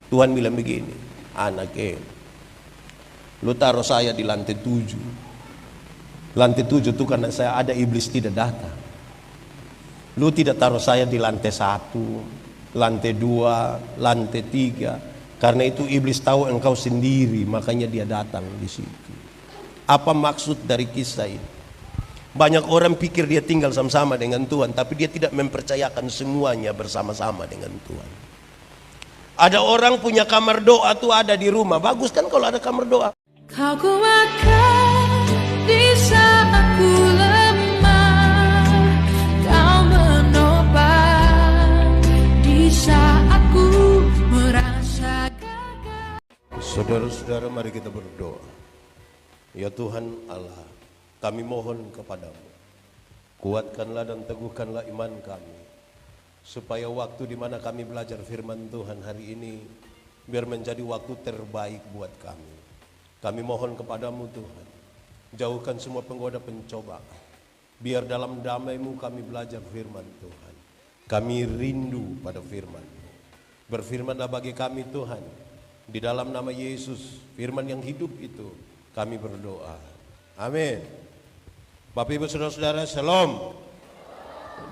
Tuhan bilang begini, anaknya, lu taruh saya di lantai 7. Lantai 7 itu karena saya ada, iblis tidak datang. Lu tidak taruh saya di lantai 1, lantai 2, lantai 3. Karena itu iblis tahu engkau sendiri, makanya dia datang di situ. Apa maksud dari kisah ini? Banyak orang pikir dia tinggal sama-sama dengan Tuhan, tapi dia tidak mempercayakan semuanya bersama-sama dengan Tuhan. Ada orang punya kamar doa tuh ada di rumah. Bagus kan kalau ada kamar doa. Kau kuatkan di saat aku lemah, kau menopang di saat ku merasa gagal. Saudara-saudara, mari kita berdoa. Ya Tuhan Allah, kami mohon kepadamu, kuatkanlah dan teguhkanlah iman kami, supaya waktu di mana kami belajar firman Tuhan hari ini biar menjadi waktu terbaik buat kami. Kami mohon kepadamu Tuhan, jauhkan semua penggoda pencobaan, biar dalam damai-Mu kami belajar firman Tuhan. Kami rindu pada firman-Mu. Berfirmanlah bagi kami Tuhan, di dalam nama Yesus, firman yang hidup itu kami berdoa. Amin. Bapak Ibu Saudara-saudara, Shalom.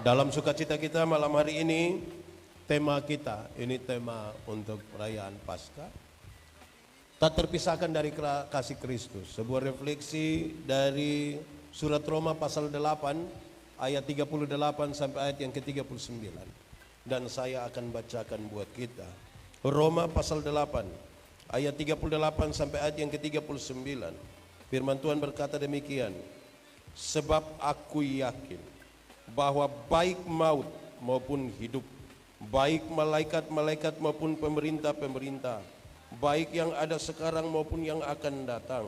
Dalam sukacita kita malam hari ini, tema kita, ini tema untuk perayaan Paskah, tak terpisahkan dari kasih Kristus. Sebuah refleksi dari surat Roma pasal 8 ayat 38 sampai ayat yang ke-39. Dan saya akan bacakan buat kita. Roma pasal 8 ayat 38 sampai ayat yang ke-39. Firman Tuhan berkata demikian. Sebab aku yakin bahwa baik maut maupun hidup, baik malaikat-malaikat maupun pemerintah-pemerintah, baik yang ada sekarang maupun yang akan datang,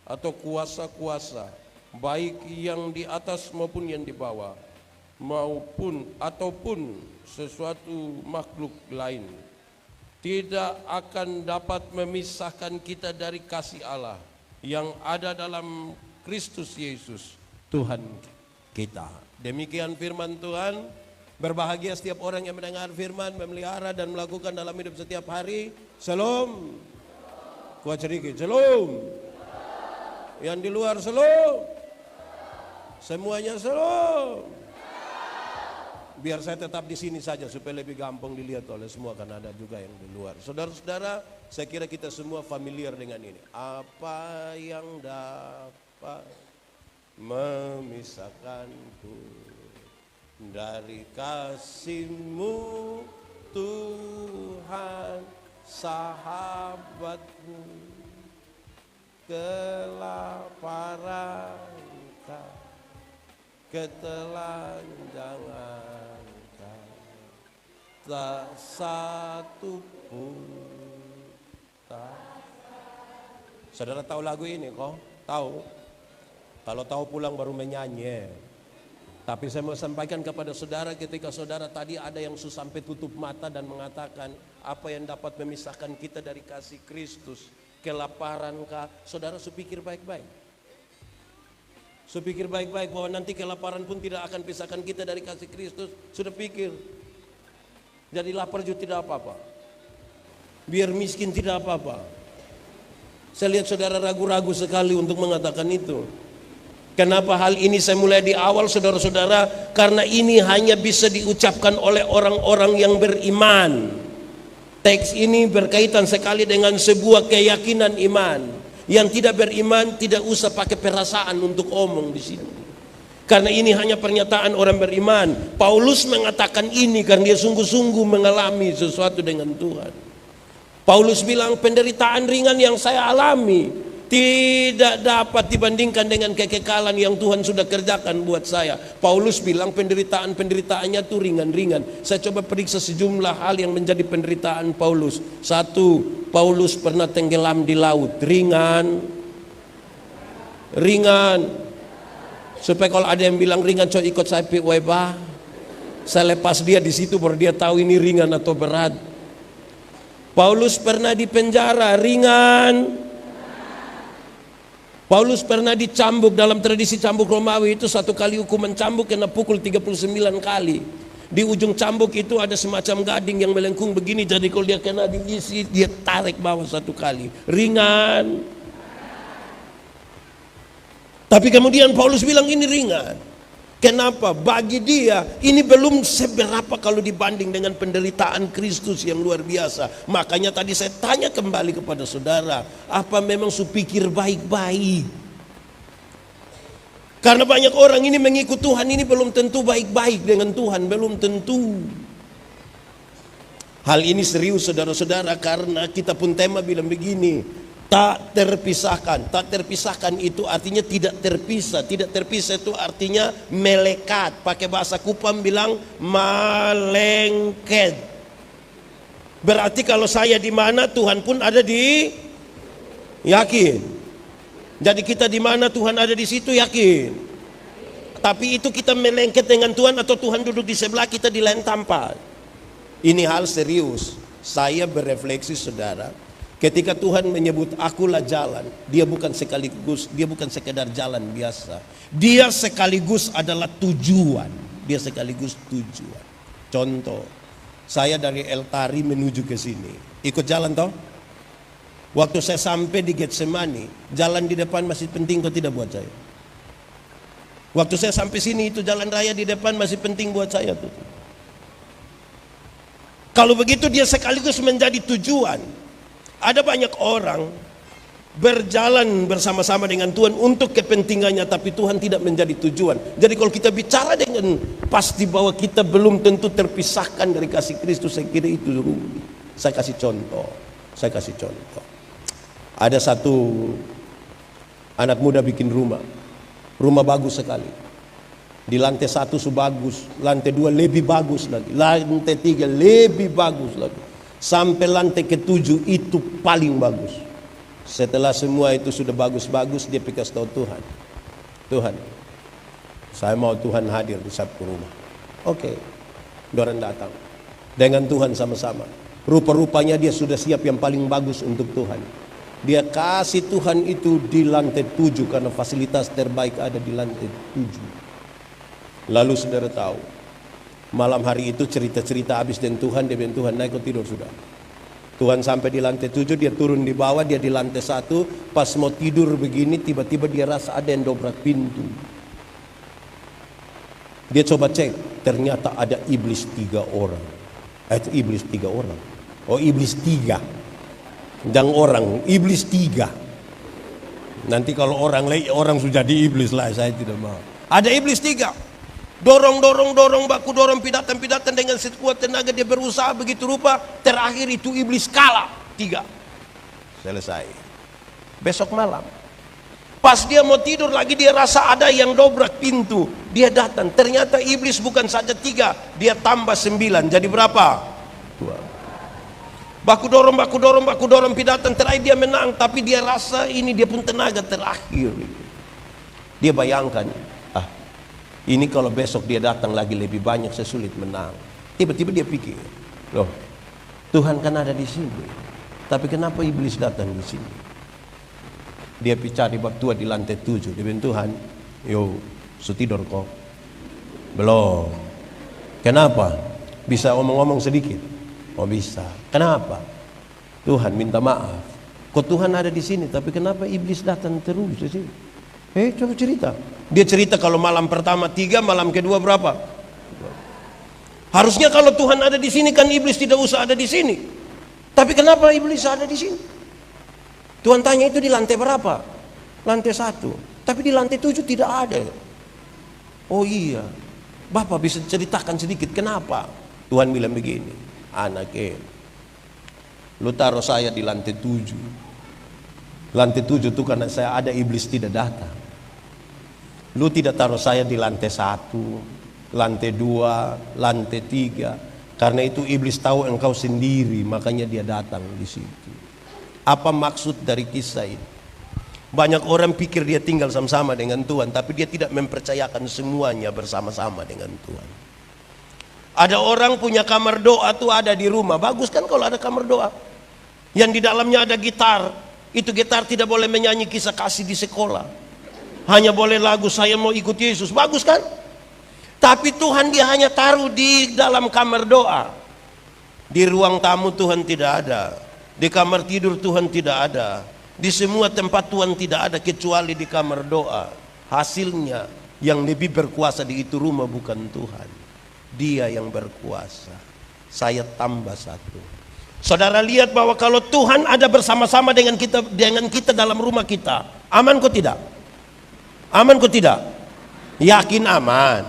atau kuasa-kuasa, baik yang di atas maupun yang di bawah, ataupun sesuatu makhluk lain, tidak akan dapat memisahkan kita dari kasih Allah yang ada dalam Kristus Yesus Tuhan kita. Demikian firman Tuhan. Berbahagia setiap orang yang mendengar firman, memelihara dan melakukan dalam hidup setiap hari. Shalom. Kuat sedikit. Shalom. Yang di luar shalom. Semuanya shalom. Biar saya tetap di sini saja supaya lebih gampang dilihat oleh semua, karena ada juga yang di luar. Saudara-saudara, saya kira kita semua familiar dengan ini. Apa yang dapat memisahkanku dari kasih-Mu, Tuhan, sahabatku, kelaparan, ketelanjangan, tak satu pun tak. Saudara tahu lagu ini kok? Tahu? Kalau tahu pulang baru menyanyi. Tapi saya mau sampaikan kepada saudara, ketika saudara tadi ada yang sampai tutup mata dan mengatakan apa yang dapat memisahkan kita dari kasih Kristus, kelaparankah? Saudara supikir baik-baik. Supikir baik-baik bahwa nanti kelaparan pun tidak akan pisahkan kita dari kasih Kristus. Sudah pikir. Jadi lapar juga tidak apa-apa. Biar miskin tidak apa-apa. Saya lihat saudara ragu-ragu sekali untuk mengatakan itu. Kenapa hal ini saya mulai di awal saudara-saudara? Karena ini hanya bisa diucapkan oleh orang-orang yang beriman. Teks ini berkaitan sekali dengan sebuah keyakinan iman. Yang tidak beriman tidak usah pakai perasaan untuk omong di sini. Karena ini hanya pernyataan orang beriman. Paulus mengatakan ini karena dia sungguh-sungguh mengalami sesuatu dengan Tuhan. Paulus bilang penderitaan ringan yang saya alami tidak dapat dibandingkan dengan kekekalan yang Tuhan sudah kerjakan buat saya. Paulus bilang penderitaan-penderitaannya itu ringan-ringan. Saya coba periksa sejumlah hal yang menjadi penderitaan Paulus. Satu, Paulus pernah tenggelam di laut. Ringan. Supaya kalau ada yang bilang ringan, coba ikut saya weba. Saya lepas dia di situ baru dia tahu ini ringan atau berat. Paulus pernah di penjara, ringan. Paulus pernah dicambuk. Dalam tradisi cambuk Romawi itu satu kali hukuman cambuk kena pukul 39 kali. Di ujung cambuk itu ada semacam gading yang melengkung begini. Jadi kalau dia kena diisi, dia tarik bawah satu kali. Ringan. Tapi kemudian Paulus bilang ini ringan. Kenapa? Bagi dia ini belum seberapa kalau dibanding dengan penderitaan Kristus yang luar biasa. Makanya tadi saya tanya kembali kepada saudara, apa memang su pikir baik-baik? Karena banyak orang ini mengikut Tuhan ini belum tentu baik-baik dengan Tuhan, belum tentu. Hal ini serius saudara-saudara, karena kita pun tema bilang begini, tak terpisahkan. Tak terpisahkan itu artinya tidak terpisah. Tidak terpisah itu artinya melekat. Pakai bahasa Kupang bilang malengket. Berarti kalau saya di mana, Tuhan pun ada di, yakin. Jadi kita di mana, Tuhan ada di situ, yakin. Tapi itu kita melengket dengan Tuhan atau Tuhan duduk di sebelah kita di lain tempat. Ini hal serius. Saya berefleksi saudara. Ketika Tuhan menyebut akulah jalan, dia bukan sekedar jalan biasa. Dia sekaligus adalah tujuan. Dia sekaligus tujuan. Contoh, saya dari El Tari menuju ke sini. Ikut jalan toh? Waktu saya sampai di Getsemani, jalan di depan masih penting kok tidak buat saya? Waktu saya sampai sini itu jalan raya di depan masih penting buat saya tuh. Kalau begitu dia sekaligus menjadi tujuan. Ada banyak orang berjalan bersama-sama dengan Tuhan untuk kepentingannya, tapi Tuhan tidak menjadi tujuan. Jadi kalau kita bicara dengan pasti bahwa kita belum tentu terpisahkan dari kasih Kristus, saya kira itu rugi. Saya kasih contoh. Ada satu anak muda bikin rumah bagus sekali. Di lantai 1 bagus, lantai 2 lebih bagus lagi, lantai 3 lebih bagus lagi. Sampai lantai ke-7 itu paling bagus. Setelah semua itu sudah bagus-bagus, dia kasih tahu Tuhan, saya mau Tuhan hadir di satu rumah. Oke, orang datang dengan Tuhan sama-sama. Rupa-rupanya dia sudah siap yang paling bagus untuk Tuhan. Dia kasih Tuhan itu di lantai 7 karena fasilitas terbaik ada di lantai 7. Lalu saudara tahu, malam hari itu cerita-cerita habis dengan Tuhan, dia bilang Tuhan naik kau tidur sudah. Tuhan sampai di lantai 7, dia turun di bawah, dia di lantai 1. Pas mau tidur begini, tiba-tiba dia rasa ada yang dobrak pintu. Dia coba cek, ternyata ada iblis 3 orang. Itu iblis 3 orang. Oh iblis 3. Jangan orang, iblis 3. Nanti kalau orang sudah di iblis lah, saya tidak mau. Ada iblis 3. Dorong, baku dorong, pidatan dengan sekuat tenaga dia berusaha begitu rupa. Terakhir itu iblis kalah 3. Selesai. Besok malam, pas dia mau tidur lagi, dia rasa ada yang dobrak pintu. Dia datang, ternyata iblis bukan saja 3, dia tambah 9. Jadi berapa? 2. Baku dorong, pidatan. Terakhir dia menang, tapi dia rasa ini dia pun tenaga terakhir. Dia bayangkan, ini kalau besok dia datang lagi lebih banyak, saya sulit menang. Tiba-tiba dia pikir, loh, Tuhan kan ada di sini, tapi kenapa iblis datang di sini? Dia cari bab tua di lantai 7. Dia bilang, Tuhan, yo, tidur kok? Belum. Kenapa? Bisa omong-omong sedikit? Oh bisa. Kenapa? Tuhan minta maaf. Kok Tuhan ada di sini, tapi kenapa iblis datang terus di sini? Coba cerita. Dia cerita kalau malam pertama 3, malam kedua berapa? Harusnya kalau Tuhan ada di sini kan iblis tidak usah ada di sini. Tapi kenapa iblis ada di sini? Tuhan tanya itu di lantai berapa? Lantai 1. Tapi di lantai 7 tidak ada. Oh iya. Bapak bisa ceritakan sedikit kenapa? Tuhan bilang begini, anaknya, lu taruh saya di lantai 7. Lantai 7 itu karena saya ada, iblis tidak datang. Lu tidak taruh saya di lantai 1, lantai 2, lantai 3. Karena itu iblis tahu engkau sendiri, makanya dia datang di situ. Apa maksud dari kisah ini? Banyak orang pikir dia tinggal sama-sama dengan Tuhan, tapi dia tidak mempercayakan semuanya bersama-sama dengan Tuhan. Ada orang punya kamar doa tuh ada di rumah. Bagus kan kalau ada kamar doa yang di dalamnya ada gitar. Itu gitar tidak boleh menyanyi kisah kasih di sekolah, hanya boleh lagu saya mau ikut Yesus. Bagus kan? Tapi Tuhan dia hanya taruh di dalam kamar doa. Di ruang tamu Tuhan tidak ada. Di kamar tidur Tuhan tidak ada. Di semua tempat Tuhan tidak ada kecuali di kamar doa. Hasilnya yang lebih berkuasa di itu rumah bukan Tuhan. Dia yang berkuasa. Saya tambah satu. Saudara lihat bahwa kalau Tuhan ada bersama-sama dengan kita dalam rumah kita, aman kok tidak? Aman kok tidak? Yakin aman.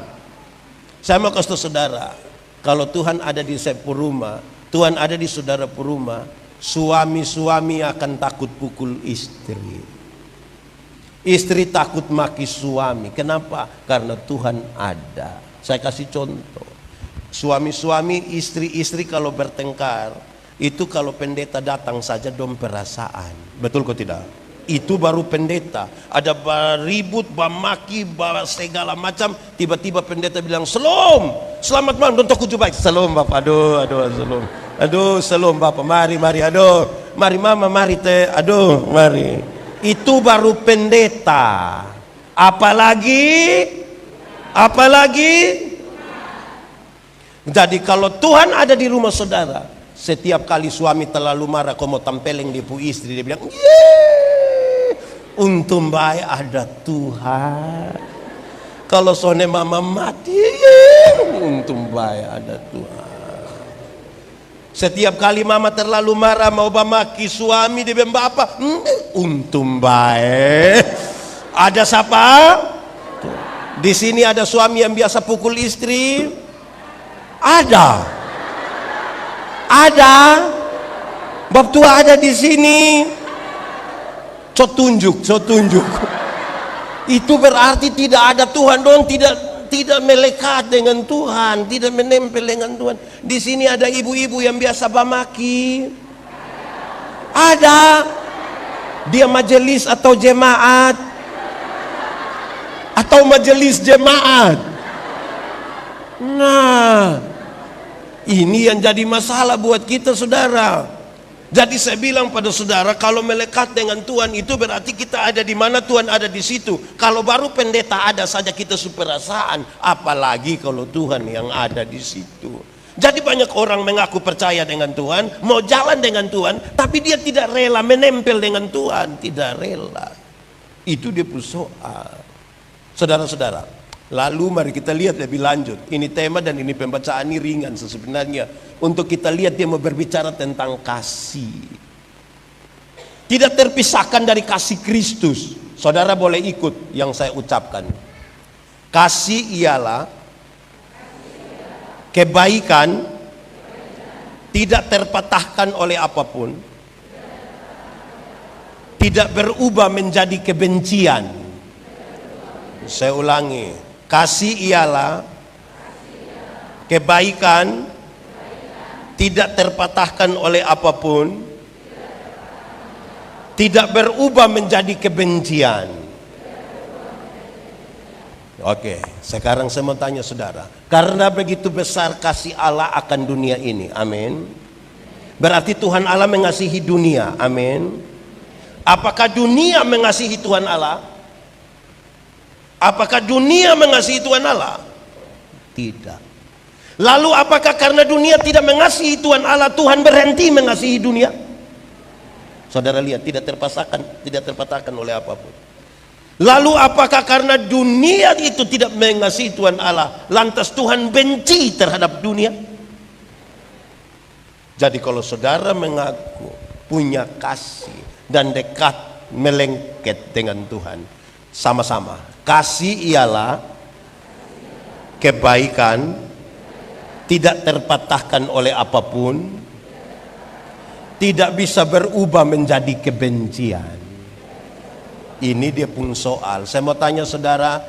Saya mau kasih tahu saudara, kalau Tuhan ada di sebuah rumah, Tuhan ada di saudara rumah, suami-suami akan takut pukul istri. Istri takut maki suami. Kenapa? Karena Tuhan ada. Saya kasih contoh. Suami-suami, istri-istri kalau bertengkar, itu kalau pendeta datang saja dong perasaan. Betul kok tidak? Itu baru pendeta. Ada ribut, maki, segala macam. Tiba-tiba pendeta bilang, "Shalom, selamat malam, untuk kuju baik." "Shalom Bapak." Aduh, shalom. Aduh, shalom Bapak. Mari, aduh. Mari Mama, mari Teh. Aduh, mari. Itu baru pendeta. Apalagi? Jadi kalau Tuhan ada di rumah saudara, setiap kali suami terlalu marah, kau mau tampeleng di pu istri, dia bilang, untung baik ada Tuhan. Kalau sone mama mati, untung baik ada Tuhan. Setiap kali mama terlalu marah mau maki suami, dia bilang, "Bapak, untung baik ada siapa?" Di sini ada suami yang biasa pukul istri? Ada. Bab tua ada di sini. So tunjuk. Itu berarti tidak ada Tuhan dong, tidak melekat dengan Tuhan, tidak menempel dengan Tuhan. Di sini ada ibu-ibu yang biasa bamaki. Ada. Dia majelis atau jemaat? Atau majelis jemaat? Nah, ini yang jadi masalah buat kita saudara. Jadi saya bilang pada saudara, kalau melekat dengan Tuhan itu berarti kita ada di mana Tuhan ada di situ. Kalau baru pendeta ada saja kita superasaan, apalagi kalau Tuhan yang ada di situ. Jadi banyak orang mengaku percaya dengan Tuhan, mau jalan dengan Tuhan, tapi dia tidak rela menempel dengan Tuhan, tidak rela. Itu dia pun soal. Saudara-saudara, lalu mari kita lihat lebih lanjut. Ini tema dan ini pembacaan ini ringan sebenarnya. Untuk kita lihat dia mau berbicara tentang kasih. Tidak terpisahkan dari kasih Kristus. Saudara boleh ikut yang saya ucapkan. Kasih ialah kebaikan tidak terpatahkan oleh apapun. Tidak berubah menjadi kebencian. Saya ulangi. Kasih ialah kebaikan tidak terpatahkan oleh apapun, tidak berubah menjadi kebencian. Oke, sekarang saya mau tanya saudara, karena begitu besar kasih Allah akan dunia ini, amin. Berarti Tuhan Allah mengasihi dunia, amin. Apakah dunia mengasihi Tuhan Allah? Apakah dunia mengasihi Tuhan Allah? Tidak. Lalu apakah karena dunia tidak mengasihi Tuhan Allah, Tuhan berhenti mengasihi dunia? Saudara lihat, tidak terpatahkan oleh apapun. Lalu apakah karena dunia itu tidak mengasihi Tuhan Allah, lantas Tuhan benci terhadap dunia? Jadi kalau saudara mengaku punya kasih dan dekat melengket dengan Tuhan, sama-sama. Kasih ialah kebaikan tidak terpatahkan oleh apapun, tidak bisa berubah menjadi kebencian. Ini dia pun soal. Saya mau tanya saudara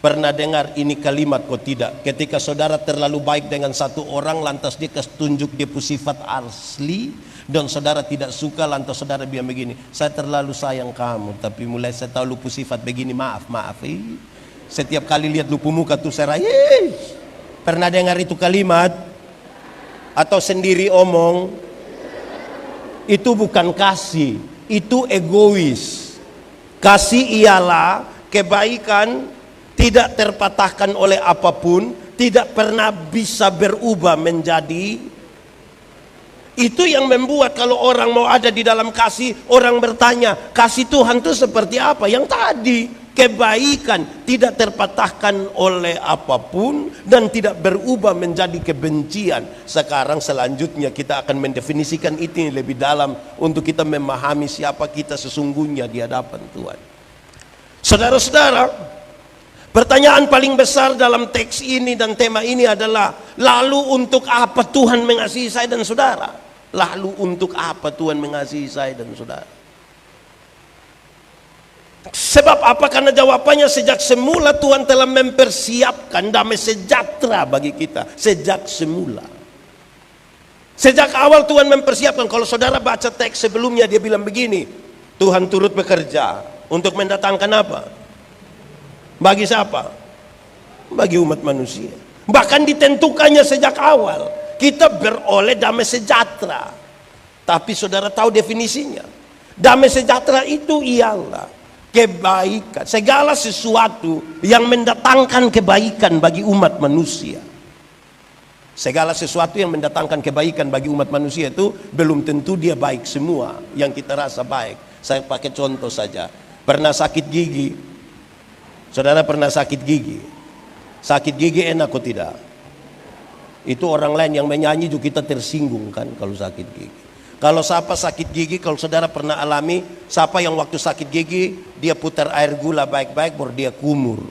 pernah dengar ini kalimat kok tidak? Ketika saudara terlalu baik dengan satu orang, lantas dia tunjuk dia pun sifat asli, dan saudara tidak suka, lantas saudara bilang begini, "Saya terlalu sayang kamu, tapi mulai saya tahu lupu sifat begini, maaf." Setiap kali lihat lupu muka tuh saya pernah dengar itu kalimat? Atau sendiri omong? Itu bukan kasih, itu egois. Kasih ialah kebaikan tidak terpatahkan oleh apapun, tidak pernah bisa berubah menjadi. Itu yang membuat kalau orang mau ada di dalam kasih, orang bertanya, kasih Tuhan itu seperti apa? Yang tadi, kebaikan tidak terpatahkan oleh apapun dan tidak berubah menjadi kebencian. Sekarang selanjutnya kita akan mendefinisikan itu lebih dalam untuk kita memahami siapa kita sesungguhnya di hadapan Tuhan. Saudara-saudara, pertanyaan paling besar dalam teks ini dan tema ini adalah, lalu untuk apa Tuhan mengasihi saya dan saudara? Lalu untuk apa Tuhan mengasihi saya dan saudara? Sebab apa? Karena jawabannya sejak semula Tuhan telah mempersiapkan damai sejahtera bagi kita. Sejak semula. Sejak awal Tuhan mempersiapkan. Kalau saudara baca teks sebelumnya, dia bilang begini, Tuhan turut bekerja untuk mendatangkan apa? Bagi siapa? Bagi umat manusia. Bahkan ditentukannya sejak awal, kita beroleh damai sejahtera. Tapi saudara tahu definisinya? Damai sejahtera itu ialah kebaikan, segala sesuatu yang mendatangkan kebaikan bagi umat manusia. Segala sesuatu yang mendatangkan kebaikan bagi umat manusia itu belum tentu dia baik semua yang kita rasa baik. Saya pakai contoh saja. Pernah sakit gigi? Saudara pernah sakit gigi? Sakit gigi enak atau tidak? Itu orang lain yang menyanyi juga kita tersinggung kan kalau sakit gigi. Kalau siapa sakit gigi, kalau saudara pernah alami, siapa yang waktu sakit gigi dia putar air gula baik-baik baru dia kumur.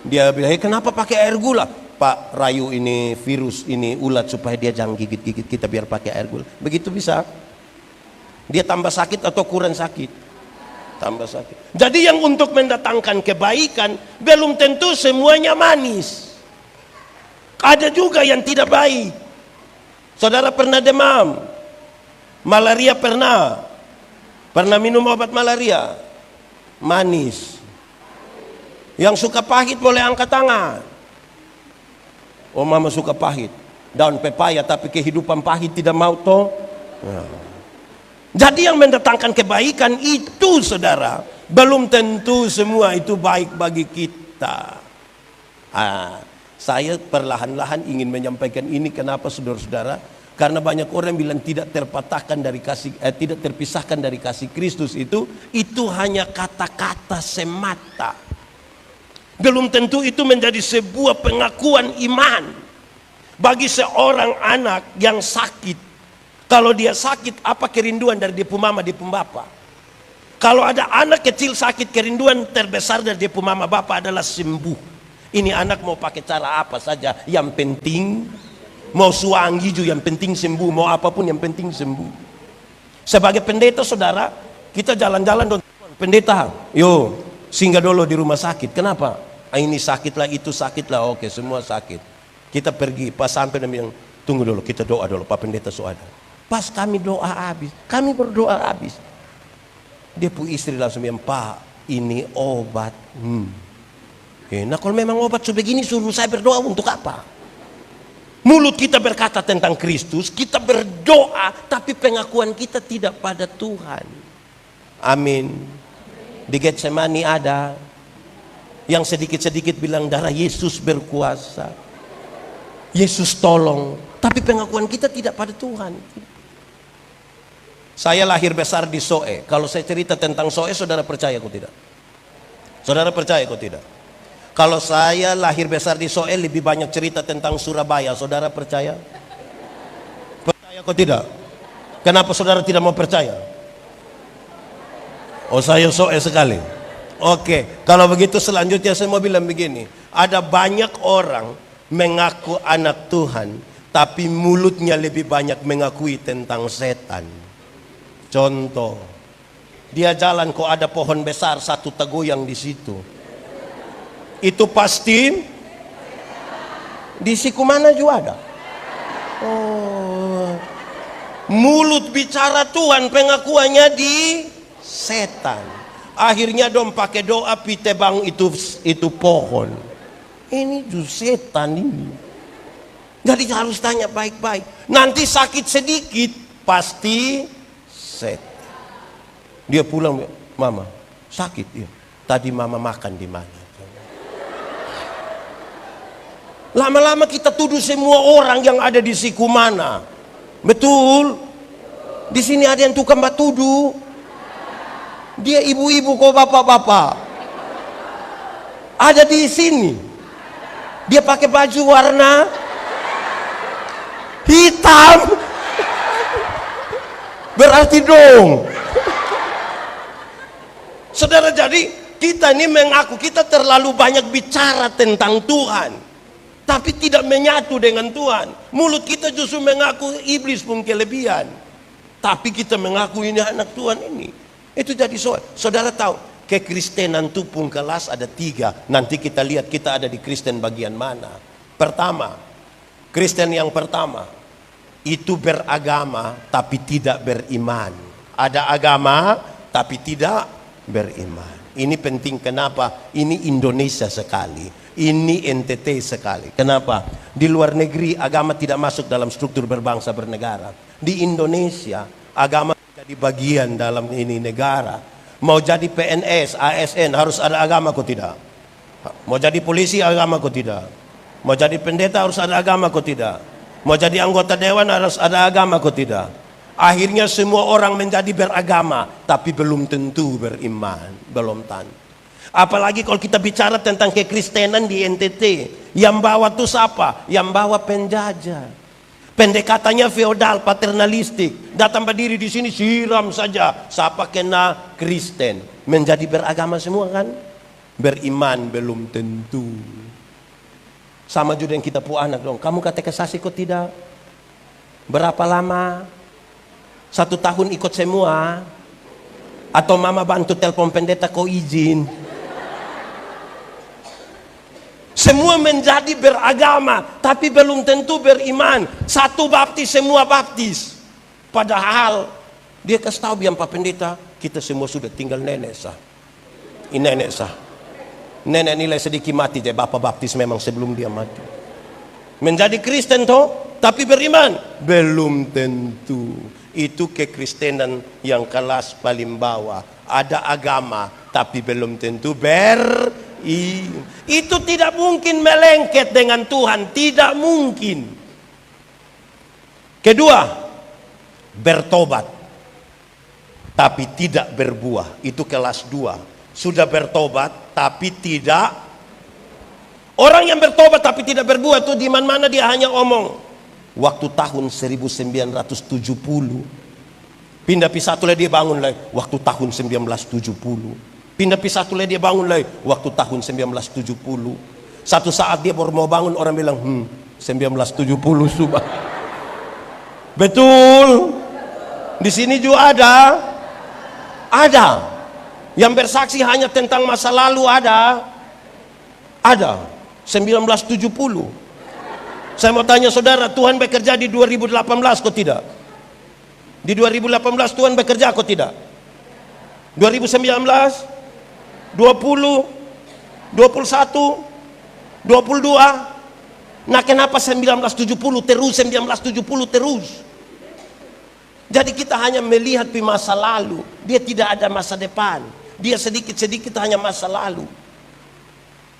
Dia bilang, kenapa pakai air gula? Pak, rayu ini virus, ini ulat supaya dia jangan gigit-gigit kita biar pakai air gula. Begitu bisa. Dia tambah sakit atau kurang sakit? Tambah sakit. Jadi yang untuk mendatangkan kebaikan belum tentu semuanya manis. Ada juga yang tidak baik. Saudara pernah demam, malaria pernah minum obat malaria, manis. Yang suka pahit boleh angkat tangan. Oh, mama suka pahit, daun pepaya, tapi kehidupan pahit tidak mau toh. Jadi yang mendatangkan kebaikan itu saudara, belum tentu semua itu baik bagi kita. Saya perlahan-lahan ingin menyampaikan ini. Kenapa saudara-saudara? Karena banyak orang bilang tidak terpatahkan dari kasih, tidak terpisahkan dari kasih Kristus itu hanya kata-kata semata. Belum tentu itu menjadi sebuah pengakuan iman bagi seorang anak yang sakit. Kalau dia sakit, apa kerinduan dari dia mama, dia bapa? Kalau ada anak kecil sakit, kerinduan terbesar dari dia mama bapa adalah sembuh. Ini anak mau pakai cara apa saja, yang penting mau suang hijau, yang penting sembuh. Mau apapun yang penting sembuh. Sebagai pendeta saudara, kita jalan-jalan, pendeta, yo singgah dulu di rumah sakit. Kenapa? Ini sakit lah, itu sakit lah. Oke, semua sakit. Kita pergi, pas sampai dan bilang, tunggu dulu, kita doa dulu, Pak Pendeta so ada. Pas kami doa habis, kami berdoa habis, dia pu istri langsung bilang, Pak ini obat. Nah kalau memang obat sebegini suruh saya berdoa untuk apa? Mulut kita berkata tentang Kristus, kita berdoa, tapi pengakuan kita tidak pada Tuhan. Amin. Di Getsemani ada yang sedikit-sedikit bilang darah Yesus berkuasa, Yesus tolong, tapi pengakuan kita tidak pada Tuhan. Saya lahir besar di Soe. Kalau saya cerita tentang Soe, saudara percaya atau tidak? Saudara percaya atau tidak? Kalau saya lahir besar di Soe, lebih banyak cerita tentang Surabaya. Saudara percaya? Percaya atau tidak? Kenapa saudara tidak mau percaya? Oh, saya Soe sekali. Oke, kalau begitu selanjutnya saya mau bilang begini. Ada banyak orang mengaku anak Tuhan, tapi mulutnya lebih banyak mengakui tentang setan. Contoh, dia jalan kok ada pohon besar satu tegoyang di situ. Itu pasti di siku mana juga ada. Oh, mulut bicara Tuhan, pengakuannya di setan. Akhirnya dong pakai doa pitebang itu pohon. Ini tuh setan ini. Jadi harus tanya baik-baik. Nanti sakit sedikit pasti setan. Dia pulang, mama sakit ya. Tadi mama makan di mana? Lama-lama kita tuduh semua orang yang ada di Sikumana. Betul? Di sini ada yang tukang tuduh. Dia ibu-ibu kok bapak-bapak. Ada di sini. Dia pakai baju warna hitam. Berarti dong. Saudara, jadi kita ini mengaku kita terlalu banyak bicara tentang Tuhan, tapi tidak menyatu dengan Tuhan. Mulut kita justru mengaku iblis pun kelebihan, tapi kita mengaku ini anak Tuhan ini. Itu jadi soal. Saudara tahu, kekristenan itu pun kelas ada 3. Nanti kita lihat kita ada di Kristen bagian mana. Pertama, Kristen yang pertama itu beragama tapi tidak beriman. Ada agama tapi tidak beriman. Ini penting. Kenapa? Ini Indonesia sekali. Ini NTT sekali. Kenapa? Di luar negeri agama tidak masuk dalam struktur berbangsa bernegara. Di Indonesia agama jadi bagian dalam ini negara. Mau jadi PNS, ASN harus ada agama kok tidak? Mau jadi polisi agama kok tidak? Mau jadi pendeta harus ada agama kok tidak? Mau jadi anggota dewan harus ada agama kok tidak? Akhirnya semua orang menjadi beragama, tapi belum tentu beriman, belum tentu. Apalagi kalau kita bicara tentang kekristenan di NTT, yang bawa tuh siapa? Yang bawa penjajah. Pendekatannya feodal, paternalistik. Datang berdiri di sini siram saja. Siapa kena Kristen? Menjadi beragama semua kan? Beriman belum tentu. Sama juga yang kita pu anak dong. Kamu katekisasi kok tidak? Berapa lama? 1 tahun ikut semua? Atau mama bantu telepon pendeta kok izin? Semua menjadi beragama tapi belum tentu beriman. 1 baptis semua baptis. Padahal dia kasih tahu biar Pak Pendeta, kita semua sudah tinggal nenek sah. Ini nenek sah. Nenek nilai sedikit mati jadi bapak baptis memang sebelum dia mati. Menjadi Kristen toh, tapi beriman belum tentu. Itu kekristenan yang kelas paling bawah. Ada agama tapi belum tentu itu tidak mungkin melengket dengan Tuhan, tidak mungkin. Kedua, bertobat tapi tidak berbuah. Itu kelas 2. Sudah bertobat tapi tidak. Orang yang bertobat tapi tidak berbuah itu di mana-mana dia hanya omong. Waktu tahun 1970 pindah pisatu lah dia bangun lagi. Waktu tahun 1970 pindah pisatu lah dia bangun lagi. Waktu tahun 1970. Satu saat dia baru mau bangun orang bilang 1970 sudah. Betul. Di sini juga ada yang bersaksi hanya tentang masa lalu ada 1970. Saya mau tanya saudara, Tuhan bekerja di 2018 kok tidak? Di 2018 Tuhan bekerja kok tidak? 2019, 20, 21, 22. Nah kenapa 1970 terus, 1970 terus? Jadi kita hanya melihat di masa lalu. Dia tidak ada masa depan. Dia sedikit-sedikit hanya masa lalu.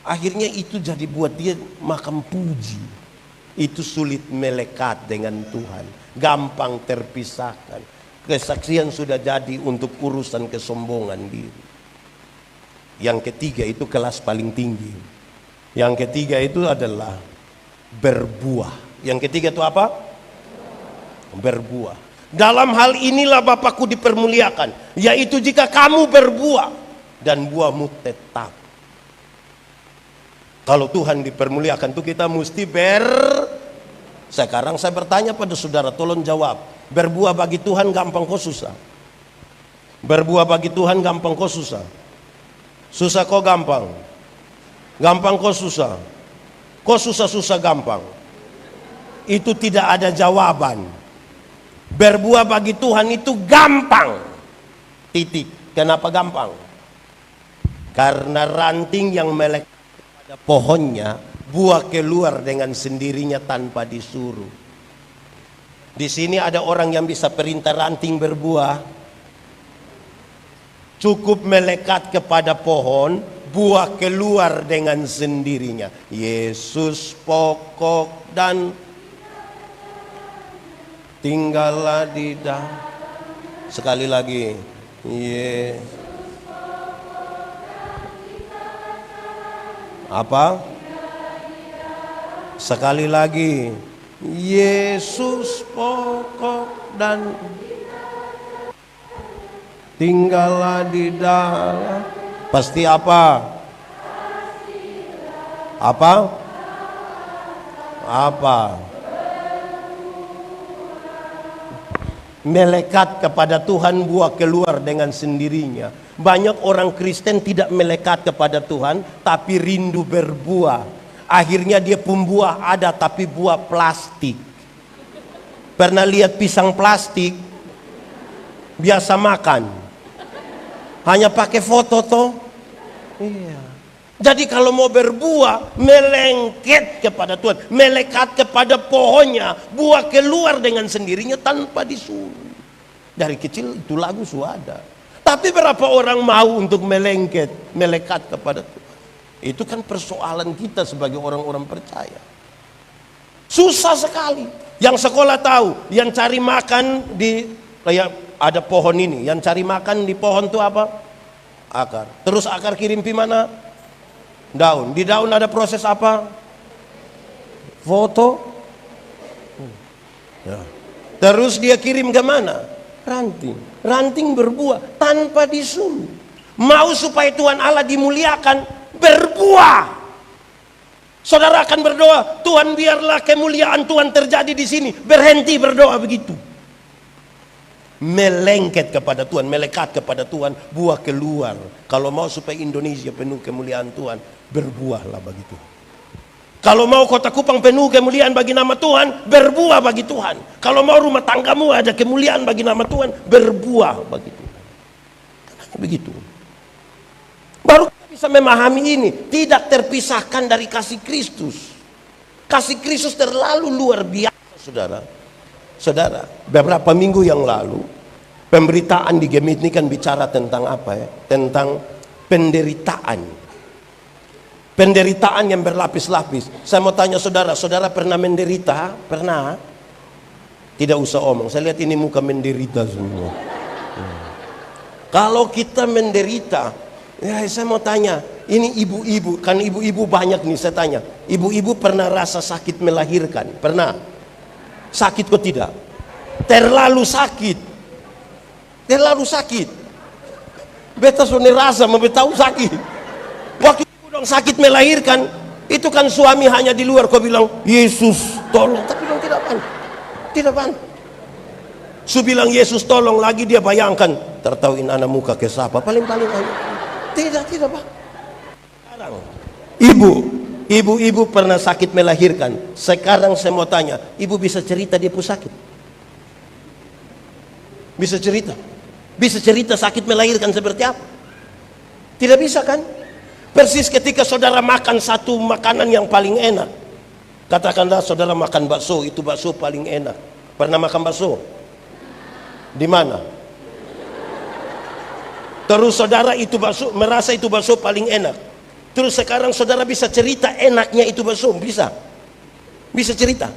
Akhirnya itu jadi buat dia makan puji. Itu sulit melekat dengan Tuhan, gampang terpisahkan. Kesaksian sudah jadi untuk urusan kesombongan diri. Yang ketiga itu kelas paling tinggi. Yang ketiga itu adalah berbuah. Yang ketiga itu apa? Berbuah. Dalam hal inilah Bapakku dipermuliakan, yaitu jika kamu berbuah dan buahmu tetap. Kalau Tuhan dipermuliakan itu kita mesti Sekarang saya bertanya pada saudara, tolong jawab. Berbuah bagi Tuhan gampang kok susah? Berbuah bagi Tuhan gampang kok susah? Susah kok gampang? Gampang kok susah? Kok susah-susah gampang? Itu tidak ada jawaban. Berbuah bagi Tuhan itu gampang. Titik. Kenapa gampang? Karena ranting yang melekat pada pohonnya, buah keluar dengan sendirinya tanpa disuruh. Di sini ada orang yang bisa perintah ranting berbuah. Cukup melekat kepada pohon, buah keluar dengan sendirinya. Yesus pokok dan tinggallah di dalam. Sekali lagi, apa? Sekali lagi, Yesus pokok dan tinggallah di dalam. Pasti apa? Apa? Apa? Melekat kepada Tuhan, buah keluar dengan sendirinya. Banyak orang Kristen tidak melekat kepada Tuhan, tapi rindu berbuah. Akhirnya dia pembuah ada, tapi buah plastik. Pernah lihat pisang plastik? Biasa makan. Hanya pakai foto toh. Iya. Jadi kalau mau berbuah, melengket kepada Tuhan, melekat kepada pohonnya, buah keluar dengan sendirinya tanpa disuruh. Dari kecil itu lagu sudah ada. Tapi berapa orang mau untuk melekat kepada Tuhan? Itu kan persoalan kita sebagai orang-orang percaya. Susah sekali. Yang sekolah tahu, yang cari makan di kayak ada pohon ini, yang cari makan di pohon itu apa? Akar. Terus akar kirim pi mana? Daun. Di daun ada proses apa? Foto. Ya. Terus dia kirim ke mana? Ranting. Ranting berbuah tanpa disuruh. Mau supaya Tuhan Allah dimuliakan, berbuah. Saudara akan berdoa, Tuhan biarlah kemuliaan Tuhan terjadi di sini. Berhenti berdoa begitu. Melengket kepada Tuhan, melekat kepada Tuhan, buah keluar. Kalau mau supaya Indonesia penuh kemuliaan Tuhan, berbuahlah bagi Tuhan. Kalau mau Kota Kupang penuh kemuliaan bagi nama Tuhan, berbuah bagi Tuhan. Kalau mau rumah tanggamu ada kemuliaan bagi nama Tuhan, berbuah bagi Tuhan. Begitu. Baru kita bisa memahami ini, tidak terpisahkan dari kasih Kristus. Kasih Kristus terlalu luar biasa, saudara. Saudara, beberapa minggu yang lalu, pemberitaan di Gemit ini kan bicara tentang apa ya? Tentang penderitaan. Penderitaan yang berlapis-lapis. Saya mau tanya saudara, saudara pernah menderita? Pernah? Tidak usah omong, saya lihat ini muka menderita semua. Kalau kita menderita, ya saya mau tanya, ini ibu-ibu, kan ibu-ibu banyak nih, saya tanya, ibu-ibu pernah rasa sakit melahirkan? Pernah? Sakit kok tidak? Terlalu sakit. Terlalu sakit. Beta sudah rasa, mau tahu sakit. Waktu ibu dong sakit melahirkan, itu kan suami hanya di luar, kau bilang, Yesus tolong. Tapi dong tidak pan. Tidak pan. Su bilang Yesus tolong lagi, dia bayangkan, tertauin anak muka ke siapa, paling-paling aja. Tidak pak. Sekarang ibu pernah sakit melahirkan. Sekarang saya mau tanya, ibu bisa cerita dia pun sakit? Bisa cerita? Bisa cerita sakit melahirkan seperti apa? Tidak bisa kan? Persis ketika saudara makan satu makanan yang paling enak. Katakanlah saudara makan bakso, itu bakso paling enak. Pernah makan bakso? Di mana? Terus saudara itu bakso, merasa itu bakso paling enak. Terus sekarang saudara bisa cerita enaknya itu bakso, bisa? Bisa cerita?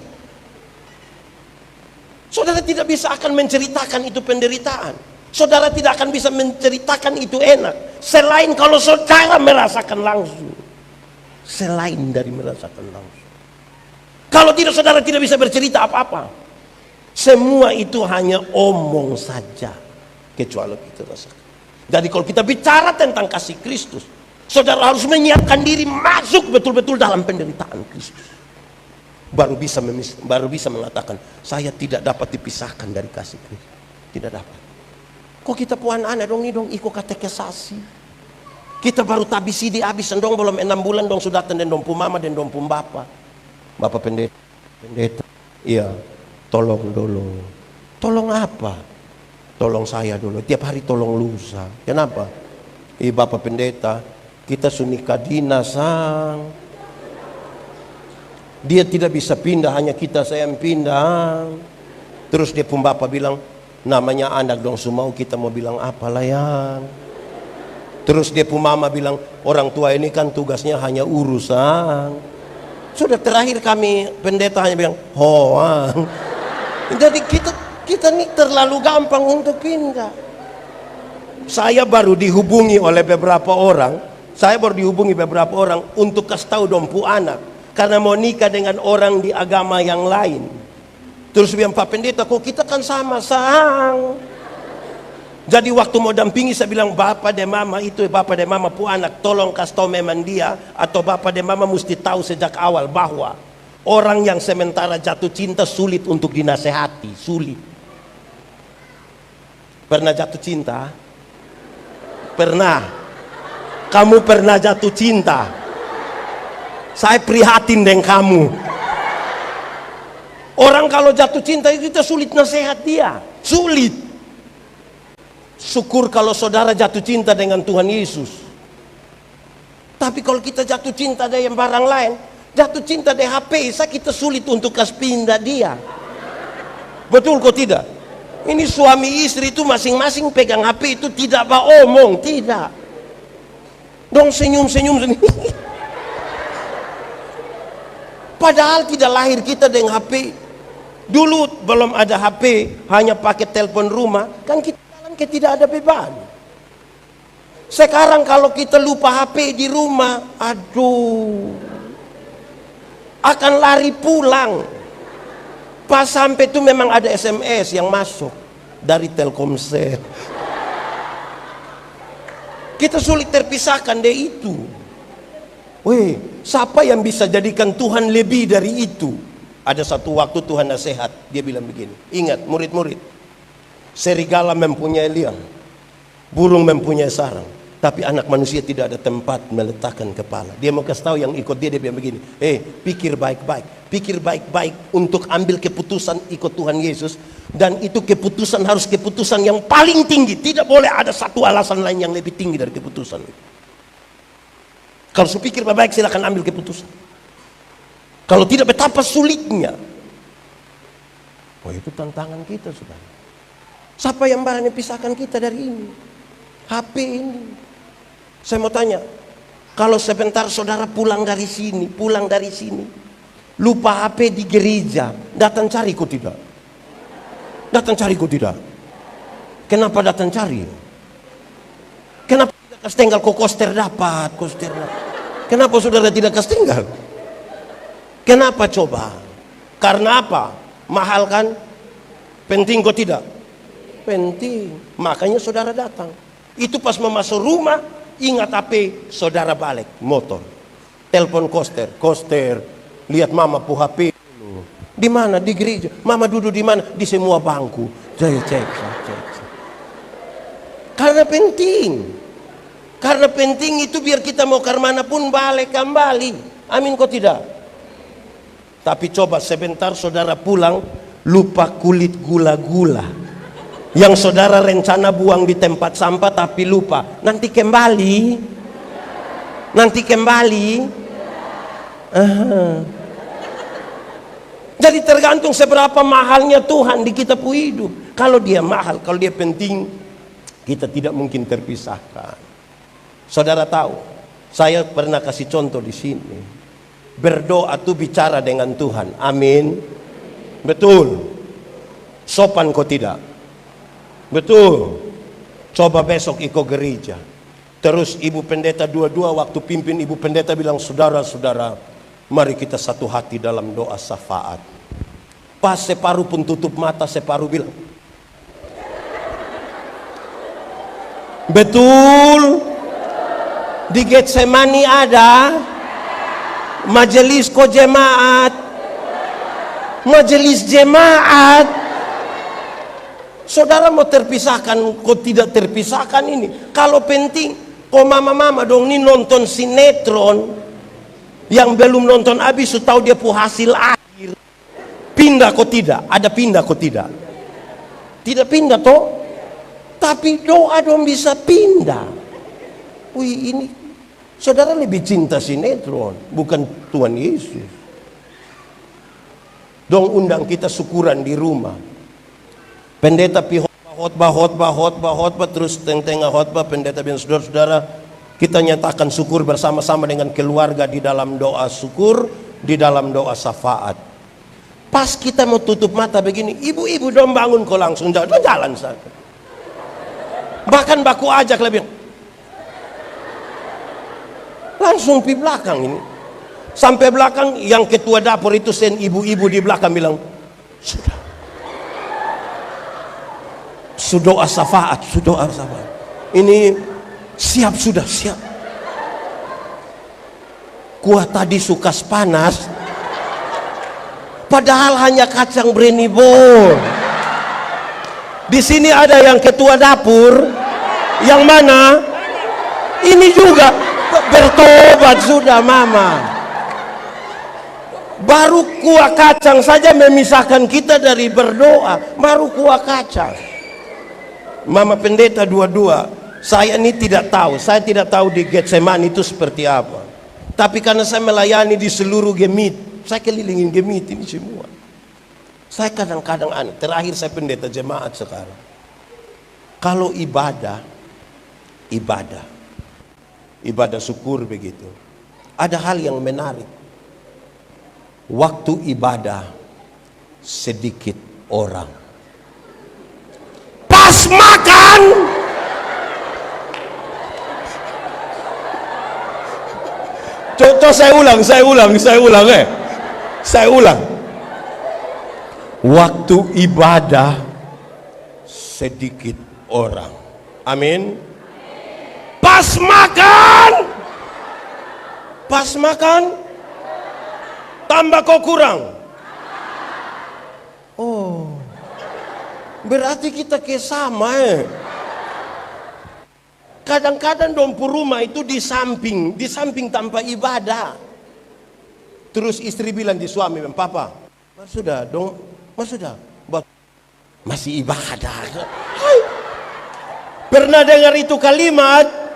Saudara tidak bisa akan menceritakan itu penderitaan. Saudara tidak akan bisa menceritakan itu enak. Selain kalau saudara merasakan langsung. Selain dari merasakan langsung. Kalau tidak, saudara tidak bisa bercerita apa-apa. Semua itu hanya omong saja. Kecuali kita rasakan. Jadi kalau kita bicara tentang kasih Kristus, saudara harus menyiapkan diri masuk betul-betul dalam penderitaan Kristus. Baru bisa mengatakan, saya tidak dapat dipisahkan dari kasih Kristus. Tidak dapat. Kok kita puan aneh dong nih dong ikut katekesasi. Kita baru tabisi di habis dong belum 6 bulan dong sudah tenden dong pun mama dan dong pun bapak. Bapak pendeta. Iya, tolong dulu. Tolong apa? Tolong saya dulu. Tiap hari tolong lusa. Kenapa? Bapak pendeta, kita sunika dinas sang. Dia tidak bisa pindah, hanya kita saya yang pindah. Terus dia pun bapak bilang, namanya anak dong semua, kita mau bilang apa lah yang. Terus dia pu mama bilang, orang tua ini kan tugasnya hanya urusan. Sudah terakhir kami pendeta hanya bilang, hoang. Jadi kita nih terlalu gampang untuk pindah. Saya baru dihubungi oleh beberapa orang. Untuk kasih tahu dompu anak. Karena mau nikah dengan orang di agama yang lain. Terus bilang, Pak Pendeta, kok kita kan sama sang. Jadi waktu mau dampingi saya bilang, bapak dan mama itu, bapak dan mama pu anak, tolong kasih tahu memang dia, atau bapak dan mama mesti tahu sejak awal bahwa orang yang sementara jatuh cinta sulit untuk dinasehati, sulit. Pernah jatuh cinta? Pernah. Kamu pernah jatuh cinta? Saya prihatin dengan kamu. Orang kalau jatuh cinta itu kita sulit nasihat dia, sulit. Syukur kalau saudara jatuh cinta dengan Tuhan Yesus. Tapi kalau kita jatuh cinta dengan barang lain, jatuh cinta dengan HP, kita sulit untuk kasih pindah dia. Betul kok tidak? Ini suami istri itu masing-masing pegang HP itu tidak omong, tidak. Dong senyum-senyum sendiri. Padahal tidak lahir kita dengan HP. Dulu belum ada HP, hanya pakai telepon rumah, kan kita jalan ke tidak ada beban. Sekarang kalau kita lupa HP di rumah, aduh, akan lari pulang. Pas sampai itu memang ada SMS yang masuk dari Telkomsel. Kita sulit terpisahkan dari itu. Weh, siapa yang bisa jadikan Tuhan lebih dari itu? Ada satu waktu Tuhan nasihat, dia bilang begini, ingat murid-murid, serigala mempunyai liang, burung mempunyai sarang, tapi anak manusia tidak ada tempat meletakkan kepala. Dia mau kasih tahu yang ikut dia bilang begini, pikir baik-baik untuk ambil keputusan ikut Tuhan Yesus, dan itu keputusan harus keputusan yang paling tinggi, tidak boleh ada satu alasan lain yang lebih tinggi dari keputusan itu. Kalau saya pikir baik, silakan ambil keputusan. Kalau tidak, betapa sulitnya. Oh, itu tantangan kita, saudara. Siapa yang berani pisahkan kita dari ini? HP ini. Saya mau tanya, kalau sebentar saudara pulang dari sini, lupa HP di gereja, datang cari kok tidak? Datang cari kok tidak? Kenapa datang cari? Kenapa tidak kasih tinggal kok koster dapat? Kenapa saudara tidak kasih tinggal? Kenapa coba? Karena apa? Mahal kan? Penting kok tidak? Penting. Makanya saudara datang. Itu pas mau masuk rumah, ingat HP, saudara balik motor. Telepon koster. Lihat mama pu HP. Di mana? Di gereja. Mama duduk di mana? Di semua bangku. Cek. Karena penting itu biar kita mau ke mana pun balik kembali. Amin kok tidak? Tapi coba sebentar saudara pulang, lupa kulit gula-gula yang saudara rencana buang di tempat sampah tapi lupa. Nanti kembali. Jadi tergantung seberapa mahalnya Tuhan di kita pu hidup. Kalau dia mahal, kalau dia penting, kita tidak mungkin terpisahkan. Saudara tahu, saya pernah kasih contoh di sini. Berdoa itu bicara dengan Tuhan. Amin. Betul. Sopan kok tidak? Betul. Coba besok ikut gereja. Terus ibu pendeta dua-dua waktu pimpin, ibu pendeta bilang, saudara-saudara, mari kita satu hati dalam doa syafaat. Pas separuh pun tutup mata, separuh bilang, betul. Di Getsemani ada majelis jemaat. Saudara mau terpisahkan kok tidak terpisahkan ini? Kalau penting kok mama dong ini nonton sinetron yang belum nonton habis tahu dia pu hasil akhir. Pindah kok tidak? Ada pindah kok tidak? Tidak pindah toh? Tapi doa dong bisa pindah. Wih, ini saudara lebih cinta sinetron, bukan Tuhan Yesus. Dong undang kita syukuran di rumah. Pendeta pi khotbah, terus tengah khotbah pendeta bilang, saudara-saudara, kita nyatakan syukur bersama-sama dengan keluarga di dalam doa syukur, di dalam doa syafaat. Pas kita mau tutup mata begini, ibu-ibu dong bangun kok langsung jalan saja. Bahkan baku ajak lebih, langsung di belakang ini. Sampai belakang yang ketua dapur itu sen ibu-ibu di belakang bilang, sudah syafaat. Ini siap. Kuah tadi suka panas, padahal hanya kacang brenibol. Di sini ada yang ketua dapur, yang mana? Ini juga bertobat sudah mama. Baru kuah kacang saja memisahkan kita dari berdoa, baru kuah kacang. Mama pendeta dua-dua, saya ini tidak tahu. Saya tidak tahu di Getsemani itu seperti apa. Tapi karena saya melayani di seluruh gemit, saya kelilingin gemit ini semua. Saya kadang-kadang aneh. Terakhir saya pendeta jemaat sekarang. Kalau ibadah syukur begitu. Ada hal yang menarik. Waktu ibadah sedikit orang. Pas makan contoh, saya ulang. Waktu ibadah sedikit orang. Amin. Pas makan tambah kok kurang. Oh, berarti kita sama. Kadang-kadang dompu rumah itu di samping tanpa ibadah. Terus istri bilang di suami, papa, sudah dong, sudah, masih ibadah. Hai. Pernah dengar itu kalimat?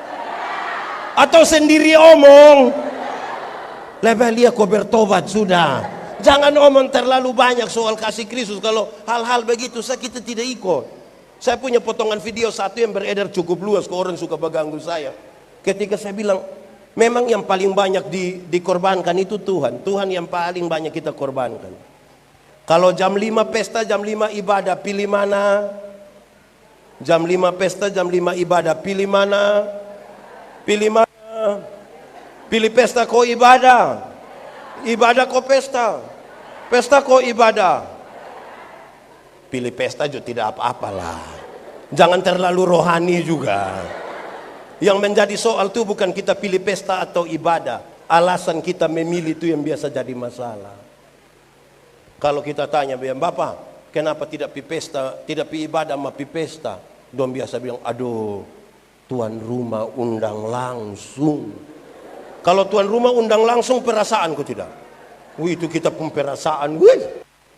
Atau sendiri omong? Lebih lihat kau bertobat sudah. Jangan omong terlalu banyak soal kasih Kristus. Kalau hal-hal begitu kita tidak ikut. Saya punya potongan video satu yang beredar cukup luas, orang suka mengganggu saya. Ketika saya bilang, memang yang paling banyak dikorbankan itu Tuhan. Tuhan yang paling banyak kita korbankan. Kalau jam 5 pesta, jam 5 ibadah, pilih mana? Jam 5 pesta, jam 5 ibadah, pilih mana? Pilih mana? Pilih pesta kok ibadah, ibadah kok pesta, pesta kok ibadah. Pilih pesta juga tidak apa-apalah. Jangan terlalu rohani juga. Yang menjadi soal itu bukan kita pilih pesta atau ibadah. Alasan kita memilih itu yang biasa jadi masalah. Kalau kita tanya, Bapak, kenapa tidak pilih pesta, tidak pilih ibadah, sama pilih pesta? Dong biasa bilang, aduh, tuan rumah undang langsung. Kalau tuan rumah undang langsung, perasaan kok tidak? Wih, itu kita pun perasaan. Wih.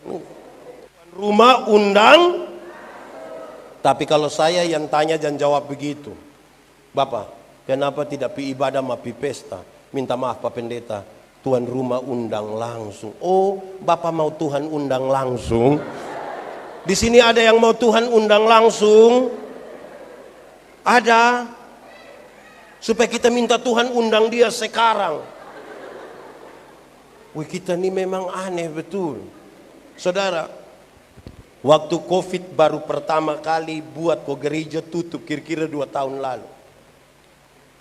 Tuan rumah undang. Tapi kalau saya yang tanya dan jawab begitu, Bapak, kenapa tidak pi ibadah ma pi pesta? Minta maaf Pak Pendeta, tuan rumah undang langsung. Oh, Bapak mau Tuhan undang langsung? Di sini ada yang mau Tuhan undang langsung? Ada. Supaya kita minta Tuhan undang dia sekarang. Wih, kita ini memang aneh betul. Saudara, waktu COVID baru pertama kali buat kok gereja tutup kira-kira 2 tahun lalu.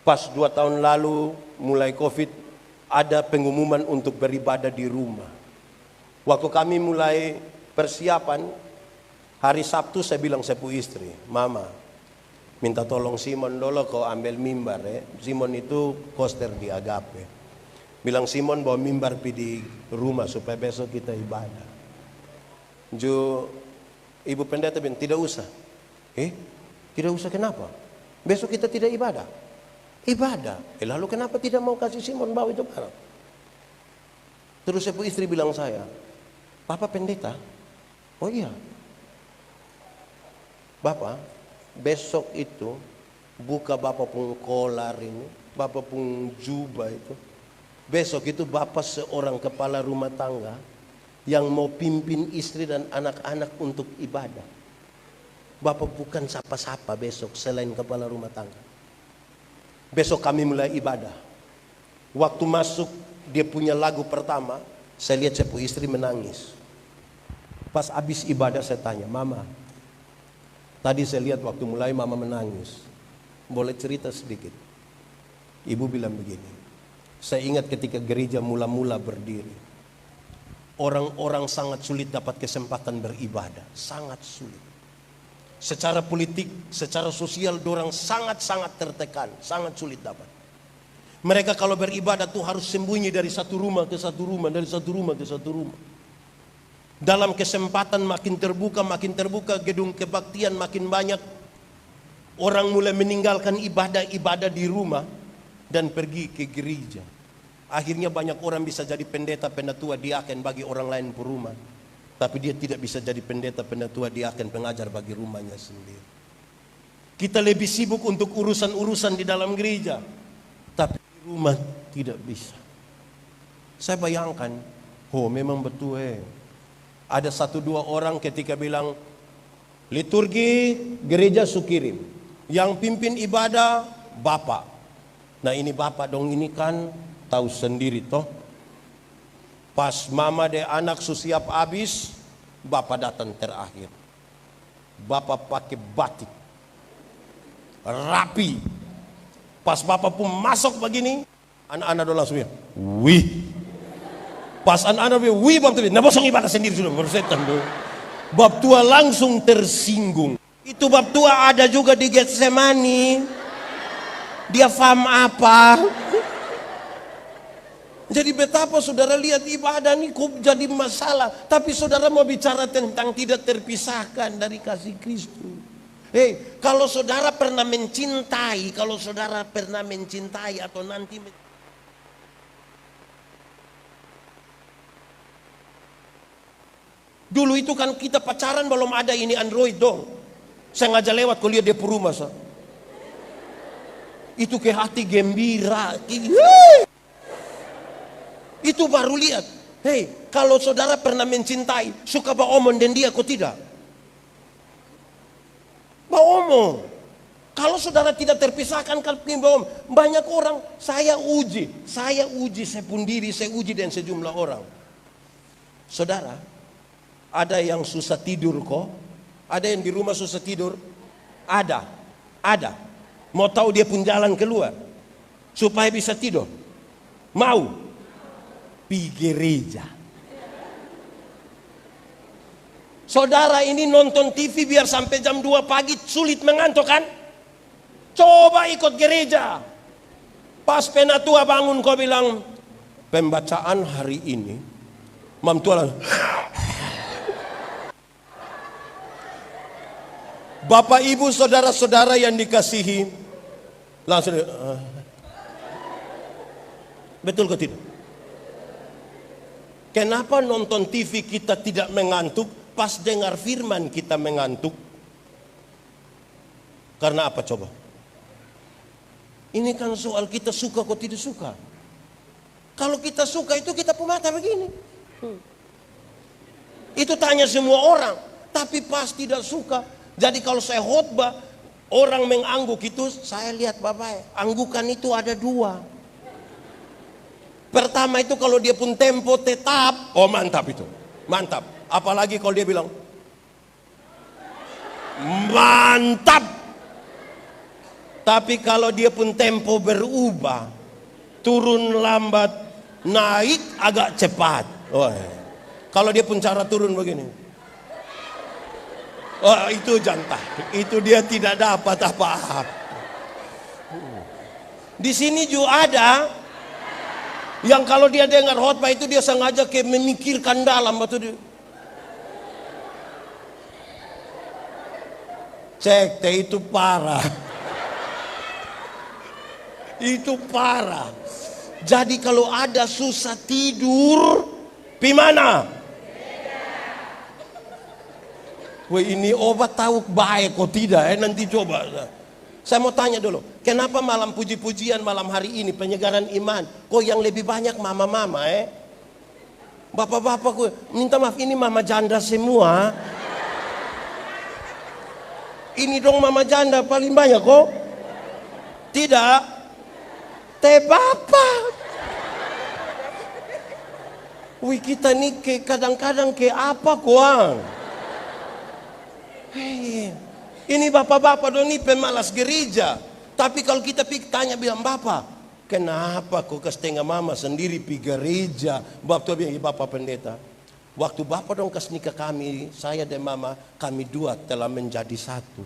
Pas 2 tahun lalu mulai COVID, ada pengumuman untuk beribadah di rumah. Waktu kami mulai persiapan, hari Sabtu saya bilang saya punya istri, Mama, minta tolong Simon dulu kau ambil mimbar ya. Simon itu koster di Agape. Bilang Simon bawa mimbar di rumah supaya besok kita ibadah. Ibu pendeta bilang tidak usah. Tidak usah kenapa? Besok kita tidak ibadah. Ibadah. Lalu kenapa tidak mau kasih Simon bawa itu barang? Terus ibu istri bilang saya, Papa pendeta? Oh iya. Bapak, besok itu buka Bapak pun kolar ini, Bapak pun jubah itu. Besok itu Bapak seorang kepala rumah tangga yang mau pimpin istri dan anak-anak untuk ibadah. Bapak bukan sapa-sapa besok selain kepala rumah tangga. Besok kami mulai ibadah. Waktu masuk dia punya lagu pertama, saya lihat saya punya istri menangis. Pas habis ibadah saya tanya, Mama, tadi saya lihat waktu mulai Mama menangis. Boleh cerita sedikit? Ibu bilang begini, saya ingat ketika gereja mula-mula berdiri, orang-orang sangat sulit dapat kesempatan beribadah, sangat sulit. Secara politik, secara sosial, dorang sangat-sangat tertekan, sangat sulit dapat. Mereka kalau beribadah tuh harus sembunyi dari satu rumah ke satu rumah, dari satu rumah ke satu rumah. Dalam kesempatan makin terbuka gedung kebaktian makin banyak. Orang mulai meninggalkan ibadah-ibadah di rumah dan pergi ke gereja. Akhirnya banyak orang bisa jadi pendeta, penatua, diaken bagi orang lain per rumah. Tapi dia tidak bisa jadi pendeta, penatua, diaken, pengajar bagi rumahnya sendiri. Kita lebih sibuk untuk urusan-urusan di dalam gereja, tapi di rumah tidak bisa. Saya bayangkan, oh memang betul ada 1-2 orang ketika bilang, liturgi gereja Sukirim, yang pimpin ibadah Bapak. Nah ini Bapak dong, ini kan tahu sendiri toh. Pas mama de anak susiap habis, Bapak datang terakhir. Bapak pakai batik rapi. Pas Bapak pun masuk begini, anak-anak do langsung ya, wih. Pas anak-anak bilang, wih Bapak tuh, nah bosong ibadah sendiri sudah bersetan tuh. Bab tua langsung tersinggung. Itu bab tua ada juga di Getsemani. Dia paham apa? Jadi betapa saudara lihat ibadah ini kok jadi masalah. Tapi saudara mau bicara tentang tidak terpisahkan dari kasih Kristus. Kalau saudara pernah mencintai, atau nanti dulu itu kan kita pacaran belum ada ini Android dong. Saya ngajak lewat kau lihat dia per rumah sah. Itu ke hati gembira. Itu baru lihat. Kalau saudara pernah mencintai, suka baomong dan dia kok tidak? Baomong. Kalau saudara tidak terpisahkan kalau baomong, banyak orang saya uji saya pun diri, saya uji dan sejumlah orang. Saudara, ada yang susah tidur kok? Ada yang di rumah susah tidur? Ada. Mau tahu dia pun jalan keluar supaya bisa tidur? Mau? Di gereja. Saudara ini nonton TV biar sampai jam 2 pagi sulit mengantuk kan? Coba ikut gereja. Pas penatua bangun kau bilang, pembacaan hari ini Mam Tuhan. Bapak ibu saudara-saudara yang dikasihi, langsung betul kok tidak? Kenapa nonton TV kita tidak mengantuk, pas dengar firman kita mengantuk? Karena apa coba? Ini kan soal kita suka kok tidak suka. Kalau kita suka itu kita pun mata begini. Itu tanya semua orang. Tapi pas tidak suka. Jadi kalau saya khotbah, orang mengangguk itu, saya lihat Bapak, anggukan itu ada 2. Pertama itu kalau dia pun tempo tetap, oh mantap itu, mantap. Apalagi kalau dia bilang mantap. Tapi kalau dia pun tempo berubah, turun lambat, naik agak cepat. Kalau dia pun cara turun begini, itu jantan, itu dia tidak dapat apa-apa. Di sini juga ada yang kalau dia dengar khotbah itu dia sengaja kayak memikirkan dalam atau dia cek itu parah. Itu parah. Jadi kalau ada susah tidur, pi mana? Ini obat tahu baik kok tidak nanti coba. Saya mau tanya dulu, kenapa malam puji-pujian malam hari ini penyegaran iman, kok yang lebih banyak mama-mama Bapak-bapak minta maaf ini mama janda semua. Ini dong mama janda paling banyak kok. Tidak. Teh bapak. Wih, kita nih kadang-kadang apa kuang. Hei, ini bapak-bapak dong nih pemalas gereja. Tapi kalau kita tanya bilang, bapak, kenapa kok ke setengah mama sendiri pi gereja? Bapak bilang, bapak pendeta, waktu bapak dong kas nikah kami, saya dan mama, kami dua telah menjadi satu.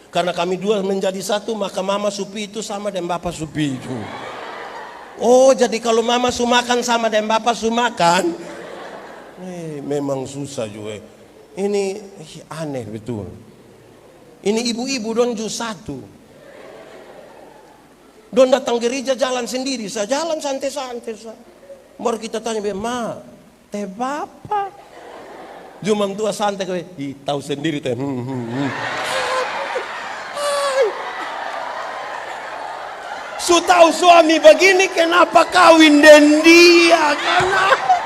Karena kami dua menjadi satu, maka mama Supi itu sama dan bapak Supi itu. Oh, jadi kalau mama sumakan sama dan bapak sumakan, memang susah juga. Ini aneh betul. Ini ibu-ibu don jus satu. Don datang gereja jalan sendiri, saya jalan santai-santai. Baru kita tanya, ma, teh bapak. Cuma tua santai, tahu sendiri teh. Su tahu suami begini, kenapa kawin dan dia? Kenapa?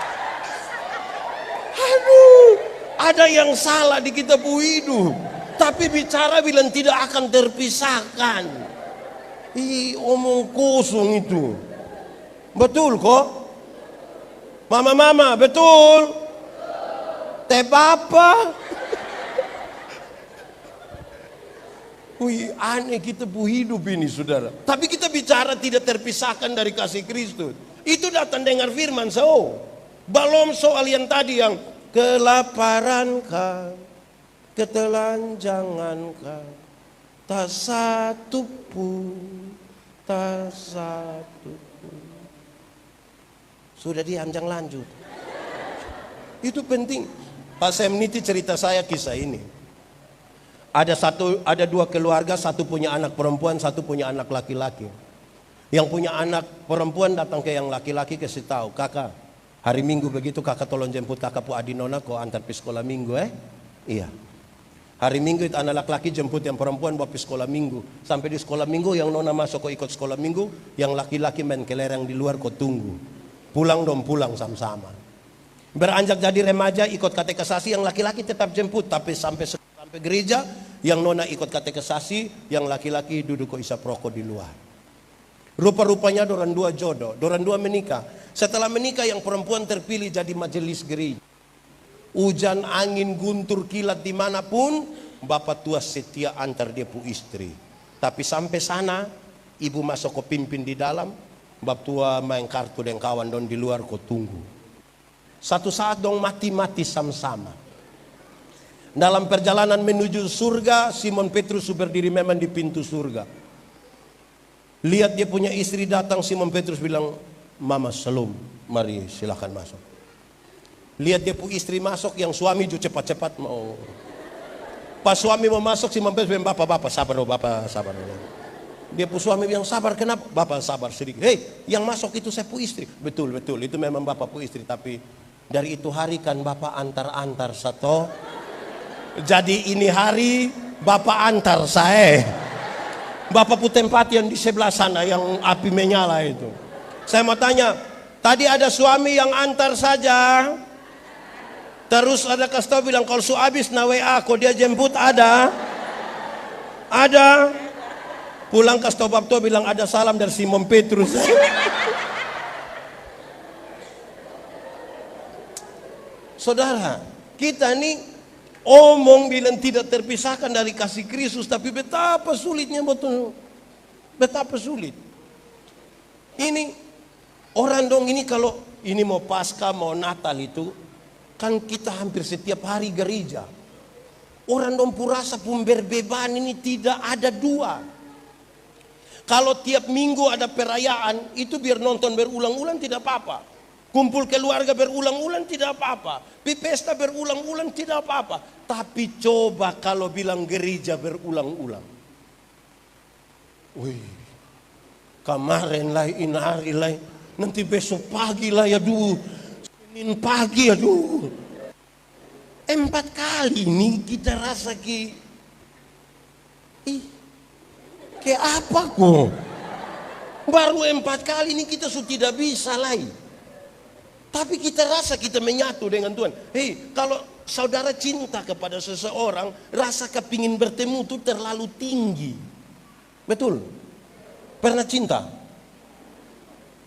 Aduh, ada yang salah di kita bu hidup. Tapi bicara bilang tidak akan terpisahkan. Omong kosong itu. Betul kok? Mama-mama, betul? Teh papa? Wih, aneh kita bu hidup ini saudara. Tapi kita bicara tidak terpisahkan dari kasih Kristus. Itu datang dengar firman belum soal yang tadi yang kelaparan kau, ketelanjangan kau, tak satu pun, tak satu pun. Sudah diamjang lanjut. Itu penting. Pak Semniti cerita saya kisah ini. Ada dua keluarga, satu punya anak perempuan, satu punya anak laki-laki. Yang punya anak perempuan datang ke yang laki-laki kasih tahu, kakak, hari Minggu begitu kakak tolong jemput kakak pu Adinona kok antar pi sekolah Minggu Iya. Hari Minggu itu anak laki-laki jemput yang perempuan buat pi sekolah Minggu. Sampai di sekolah Minggu yang nona masuk kok ikut sekolah Minggu, yang laki-laki main kelereng di luar kok tunggu. Pulang dong pulang sama-sama. Beranjak jadi remaja ikut katekisasi, yang laki-laki tetap jemput, tapi sampai gereja yang nona ikut katekisasi, yang laki-laki duduk kok isap rokok di luar. Rupa-rupanya dorang dua jodoh, dorang dua menikah. Setelah menikah yang perempuan terpilih jadi majelis gereja. Hujan, angin, guntur, kilat dimanapun, bapak tua setia antar dia pu istri. Tapi sampai sana, ibu masuk kok pimpin di dalam, bapak tua main kartu dan kawan don di luar kok tunggu. Satu saat dong mati-mati sama-sama. Dalam perjalanan menuju surga, Simon Petrus berdiri memang di pintu surga. Lihat dia punya istri datang, Simon Petrus bilang, Mama Shalom, mari silahkan masuk. Lihat dia punya istri masuk, yang suami juga cepat-cepat mau. Pas suami mau masuk, Simon Petrus bilang, Bapak sabar dong, Bapak sabar dong. Dia punya suami bilang, sabar, kenapa? Bapak sabar sedikit. Hei, yang masuk itu saya punya istri. Betul, itu memang Bapak punya istri. Tapi dari itu hari kan Bapak antar-antar satu. Jadi ini hari Bapak antar saya. Bapak pu tempat yang di sebelah sana yang api menyala itu. Saya mau tanya, tadi ada suami yang antar saja. Terus ada kasih tahu bilang kalau su habis na WA kok dia jemput ada. Ada. Pulang kasih tahu Bapak bilang ada salam dari Simon Petrus. Saudara, kita nih omong bilang tidak terpisahkan dari kasih Kristus, tapi betapa sulitnya betul. Betapa sulit. Ini orang dong ini kalau ini mau Paskah, mau Natal itu kan kita hampir setiap hari gereja. Orang dong purasa pemberbeban ini tidak ada dua. Kalau tiap minggu ada perayaan itu biar nonton berulang-ulang tidak apa-apa. Kumpul keluarga berulang-ulang tidak apa-apa. Pesta berulang-ulang tidak apa-apa. Tapi coba kalau bilang gereja berulang-ulang. Wih, kemarin lah, ini hari lah, nanti besok pagi lah, aduh, Senin pagi, aduh. 4 kali nih kita rasa ke apa kok? Baru 4 kali ini kita sudah tidak bisa lagi. Tapi kita rasa kita menyatu dengan Tuhan. Hei, kalau saudara cinta kepada seseorang, rasa kepingin bertemu itu terlalu tinggi. Betul? Pernah cinta?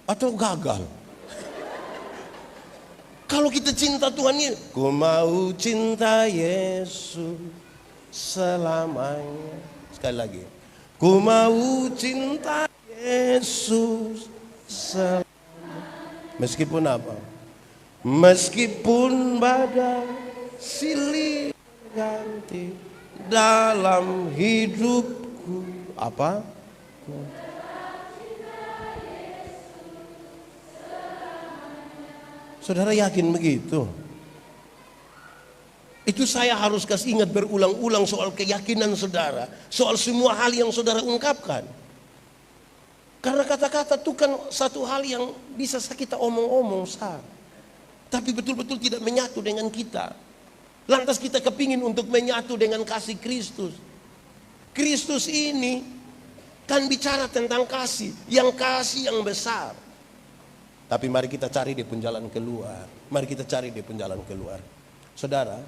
Atau gagal? Kalau kita cinta Tuhan ini, ku mau cinta Yesus selamanya. Sekali lagi, ku mau cinta Yesus selamanya. Meskipun apa? Meskipun badai silih ganti dalam hidupku. Apa? Saudara yakin begitu? Itu saya harus kasih ingat berulang-ulang soal keyakinan saudara, soal semua hal yang saudara ungkapkan. Karena kata-kata itu kan satu hal yang bisa kita omong-omong sah, tapi betul-betul tidak menyatu dengan kita. Lantas kita kepingin untuk menyatu dengan kasih Kristus. Kristus ini kan bicara tentang kasih yang besar. Tapi mari kita cari dia pun jalan keluar. Mari kita cari dia pun jalan keluar. Saudara,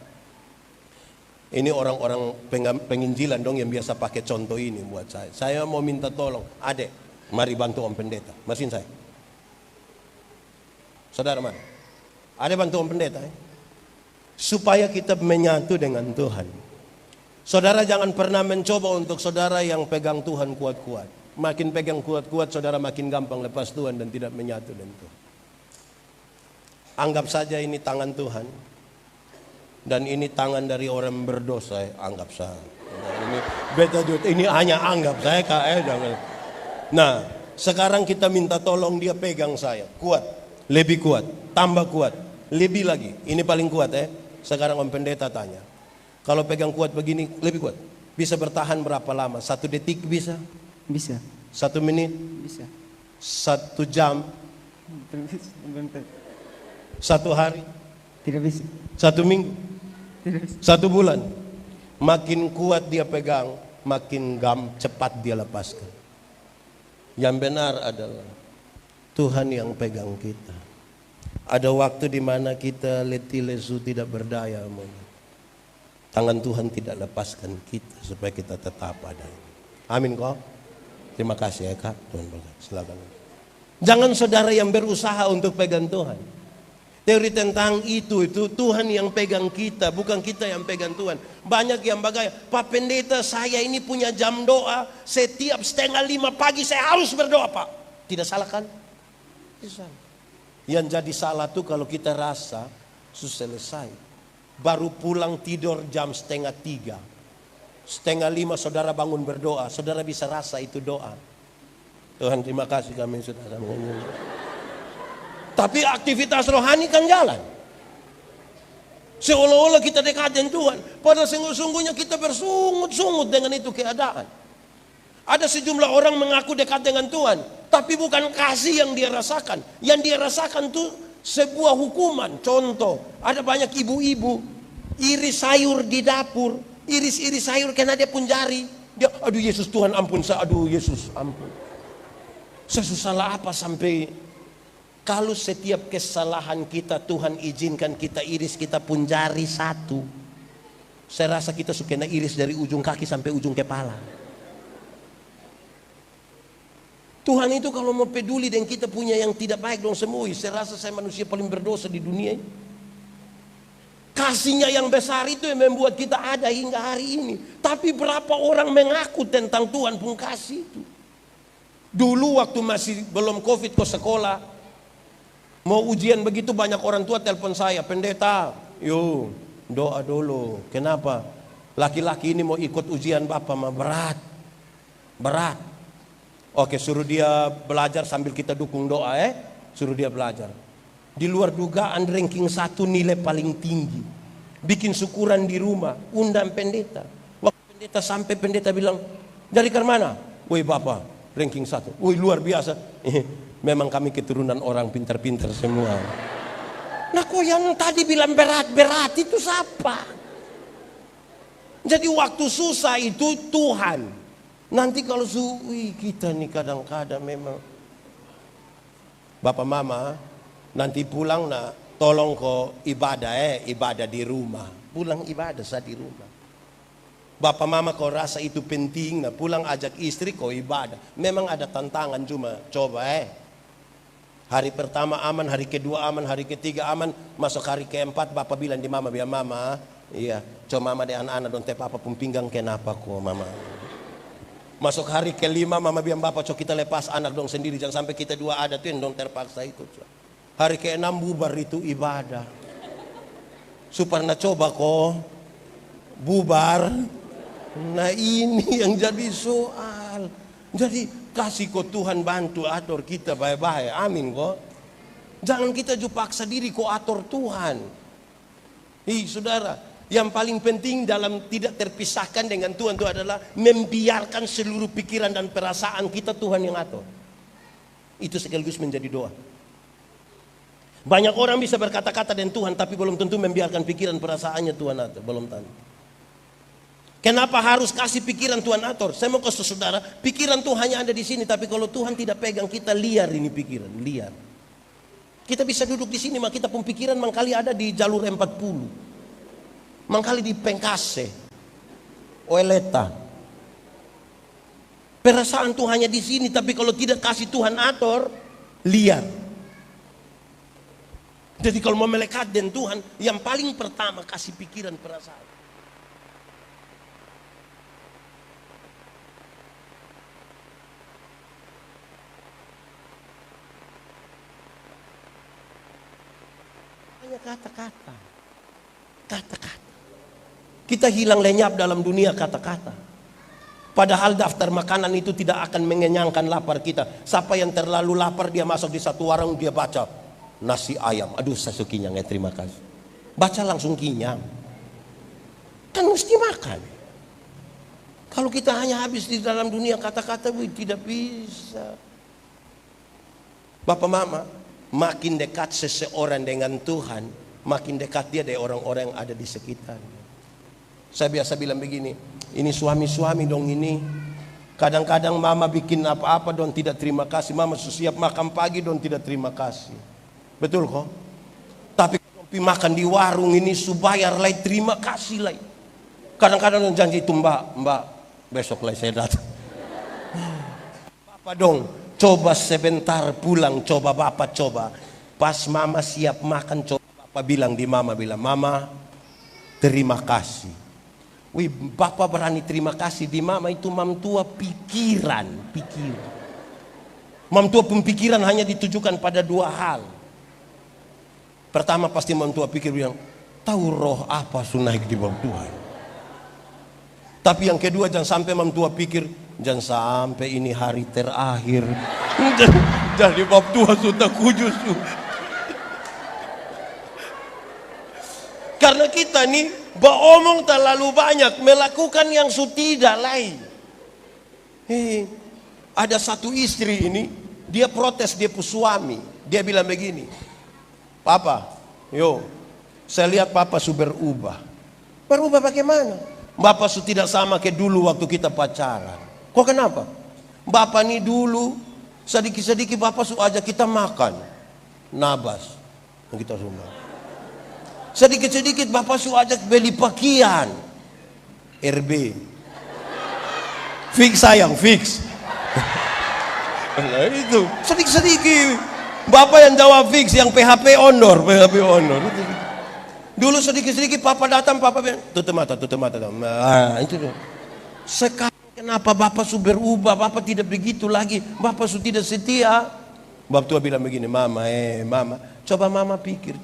ini orang-orang penginjilan dong yang biasa pakai contoh ini buat saya. Saya mau minta tolong, adek, mari bantu Om Pendeta. Mesin saya. Saudara mana? Adek bantu Om Pendeta. Supaya kita menyatu dengan Tuhan. Saudara jangan pernah mencoba untuk saudara yang pegang Tuhan kuat-kuat. Makin pegang kuat-kuat, saudara makin gampang lepas Tuhan dan tidak menyatu dengan Tuhan. Anggap saja ini tangan Tuhan. Dan ini tangan dari orang berdosa, anggap saja. Ini beta duit, ini hanya anggap saya jangan. Nah, sekarang kita minta tolong dia pegang saya, kuat, lebih kuat, tambah kuat, lebih lagi. Ini paling kuat Sekarang Om Pendeta tanya, kalau pegang kuat begini lebih kuat, bisa bertahan berapa lama? 1 detik bisa? Bisa. 1 menit? Bisa. 1 jam? 1 hari? Tidak bisa. 1 minggu? Tidak bisa. 1 bulan? Makin kuat dia pegang, makin cepat dia lepaskan. Yang benar adalah Tuhan yang pegang kita. Ada waktu di mana kita letih lesu tidak berdaya. Tangan Tuhan tidak lepaskan kita supaya kita tetap adanya. Amin kok. Terima kasih ya Kak. Tuhan berkati. Silakan. Jangan saudara yang berusaha untuk pegang Tuhan. Teori tentang itu Tuhan yang pegang kita, bukan kita yang pegang Tuhan. Banyak yang bagaimana, Pak Pendeta saya ini punya jam doa, setiap 4:30 pagi saya harus berdoa Pak. Tidak salah kan? Tidak salah. Yang jadi salah tuh kalau kita rasa selesai. Baru pulang tidur jam 2:30. 4:30 saudara bangun berdoa, saudara bisa rasa itu doa. Tuhan terima kasih kami sudah sama. Tapi aktivitas rohani kan jalan. Seolah-olah kita dekat dengan Tuhan, padahal sungguh-sungguhnya kita bersungut-sungut dengan itu keadaan. Ada sejumlah orang mengaku dekat dengan Tuhan, tapi bukan kasih yang dia rasakan. Yang dia rasakan itu sebuah hukuman. Contoh, ada banyak ibu-ibu iris sayur di dapur, iris-iris sayur karena dia pun jari. Dia, aduh Yesus Tuhan ampun saya, aduh Yesus ampun. Saya salah apa sampai kalau setiap kesalahan kita Tuhan izinkan kita iris kita pun jari 1. Saya rasa kita suka iris dari ujung kaki sampai ujung kepala. Tuhan itu kalau mau peduli dan kita punya yang tidak baik dong semua. Saya rasa saya manusia paling berdosa di dunia ini. Kasihnya yang besar itu yang membuat kita ada hingga hari ini. Tapi berapa orang mengaku tentang Tuhan pun kasih itu. Dulu waktu masih belum COVID ke sekolah, mau ujian begitu banyak orang tua telepon saya, Pendeta, yuk doa dulu. Kenapa? Laki-laki ini mau ikut ujian Bapak mah berat. Oke, suruh dia belajar sambil kita dukung doa suruh dia belajar. Di luar dugaan ranking 1 nilai paling tinggi. Bikin syukuran di rumah, undang pendeta. Waktu pendeta sampai pendeta bilang, dari ke mana? Woi Bapak, ranking 1. Woi luar biasa. Memang kami keturunan orang pintar-pintar semua. Nah kok yang tadi bilang berat-berat itu siapa? Jadi waktu susah itu Tuhan. Nanti kalau kita nih kadang-kadang memang Bapak Mama nanti pulang tolong kok ibadah di rumah. Pulang ibadah saat di rumah. Bapak mama kau rasa itu penting, nah pulang ajak istri kau ibadah. Memang ada tantangan, cuma coba hari pertama aman, hari kedua aman, hari ketiga aman, masuk hari keempat bapak bilang di mama, biar mama, iya, coba mama deh anak-anak dong teh papa pun pinggang kenapa kok mama. Masuk hari kelima mama bilang bapak coba kita lepas anak dong sendiri, jangan sampai kita dua ada tuh yang dong terpaksa ikut. Hari keenam bubar itu ibadah. Supaya coba kok bubar. Nah ini yang jadi soal. Jadi kasih kok Tuhan bantu atur kita baik-baik. Amin kok. Jangan kita juga paksa diri kok atur Tuhan. Saudara. Yang paling penting dalam tidak terpisahkan dengan Tuhan itu adalah membiarkan seluruh pikiran dan perasaan kita Tuhan yang atur. Itu sekaligus menjadi doa. Banyak orang bisa berkata-kata dengan Tuhan tapi belum tentu membiarkan pikiran perasaannya Tuhan atur. Belum tentu. Kenapa harus kasih pikiran Tuhan atur? Saya mau kasih saudara, pikiran Tuhan hanya ada di sini, tapi kalau Tuhan tidak pegang kita liar ini pikiran, liar. Kita bisa duduk di sini, maka kita pun pikiran mangkali ada di jalur 40. Mangkali di Pengkase, Oeleta. Perasaan Tuhan hanya di sini, tapi kalau tidak kasih Tuhan atur, liar. Jadi kalau mau melekat dengan Tuhan, yang paling pertama kasih pikiran perasaan. Hanya kata-kata. Kata-kata. Kita hilang lenyap dalam dunia kata-kata. Padahal daftar makanan itu tidak akan mengenyangkan lapar kita. Siapa yang terlalu lapar dia masuk di satu warung dia baca nasi ayam. Aduh saya sukinyang ya terima kasih. Baca langsung kinyang. Kan mesti makan. Kalau kita hanya habis di dalam dunia kata-kata tidak bisa. Bapak mama, makin dekat seseorang dengan Tuhan, makin dekat dia dari orang-orang yang ada di sekitarnya. Saya biasa bilang begini, ini suami-suami dong ini. Kadang-kadang mama bikin apa-apa dong tidak terima kasih. Mama siap makan pagi dong tidak terima kasih. Betul kok? Tapi kalau makan di warung ini subayar lah terima kasih lah. Kadang-kadang dong janji itu mbak besok lah saya datang. Bapak dong coba sebentar pulang, coba bapak coba. Pas mama siap makan coba bapak bilang di mama, mama terima kasih. Wih, bapak berani terima kasih di mama itu mam tua pikiran. Mam tua pemikiran hanya ditujukan pada dua hal. Pertama pasti mam tua pikir bilang, tahu roh apa naik di bawah Tuhan. Tapi yang kedua jangan sampai mam tua pikir, jangan sampai ini hari terakhir. Jadi bab tua sudah kujus. Karena kita nih beromong terlalu banyak, melakukan yang tidak lain. Ada satu istri ini, dia protes dia pu suami. Dia bilang begini, Papa, saya lihat Papa sudah berubah. Berubah bagaimana? Bapak sudah tidak sama kayak dulu waktu kita pacaran. Kok kenapa? Bapak nih dulu sedikit-sedikit Bapak sudah ajak kita makan. Nabas. Kita rumah. Sedikit-sedikit Bapak sudah ajak beli pakaian. RB. Fix sayang, fix. Nah itu, sedikit-sedikit. Bapak yang jawab fix, yang PHP ondor. Dulu sedikit-sedikit Papa datang, Papa bilang, tutup mata. Nah itu tuh. Sekarang kenapa Bapak sudah berubah, Bapak tidak begitu lagi. Bapak sudah tidak setia. Bapak tua bilang begini, Mama, coba Mama pikir.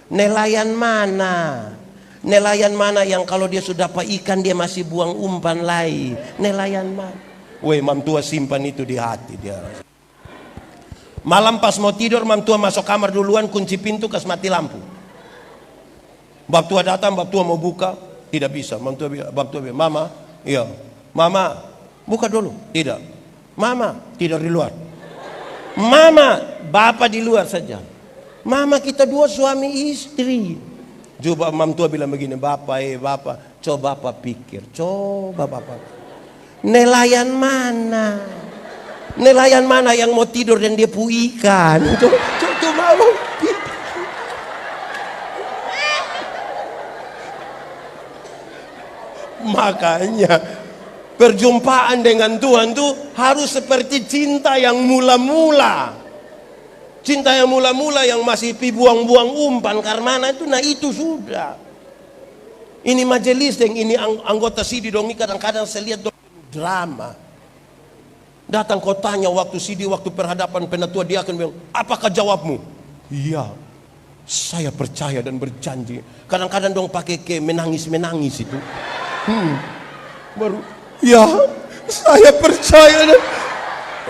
Nelayan mana yang kalau dia sudah dapat ikan dia masih buang umpan lain. Nelayan mana? Weh, mam tua simpan itu di hati dia. Malam pas mau tidur mam tua masuk kamar duluan, kunci pintu, kas mati lampu. Bab tua datang, bab tua mau buka, tidak bisa. Bab tua bilang, Mama, iya, Mama, buka dulu. Tidak. Mama, tidur di luar. Mama, Bapak di luar saja. Mama, kita dua suami istri. Coba mam tua bilang begini, Bapak, coba Bapak pikir, nelayan mana yang mau tidur dan dia pu ikan? Coba Makanya perjumpaan dengan Tuhan tuh harus seperti cinta yang mula-mula. Cinta yang mula-mula yang masih buang-buang umpan karmana itu, nah itu sudah. Ini majelis yang ini anggota sidi dong, kadang-kadang saya lihat dong drama. Datang kau tanya waktu sidi, waktu perhadapan penatua, dia akan bilang, apakah jawabmu? Iya, saya percaya dan berjanji. Kadang-kadang dong pakai ke menangis-menangis itu. Baru, ya saya percaya dan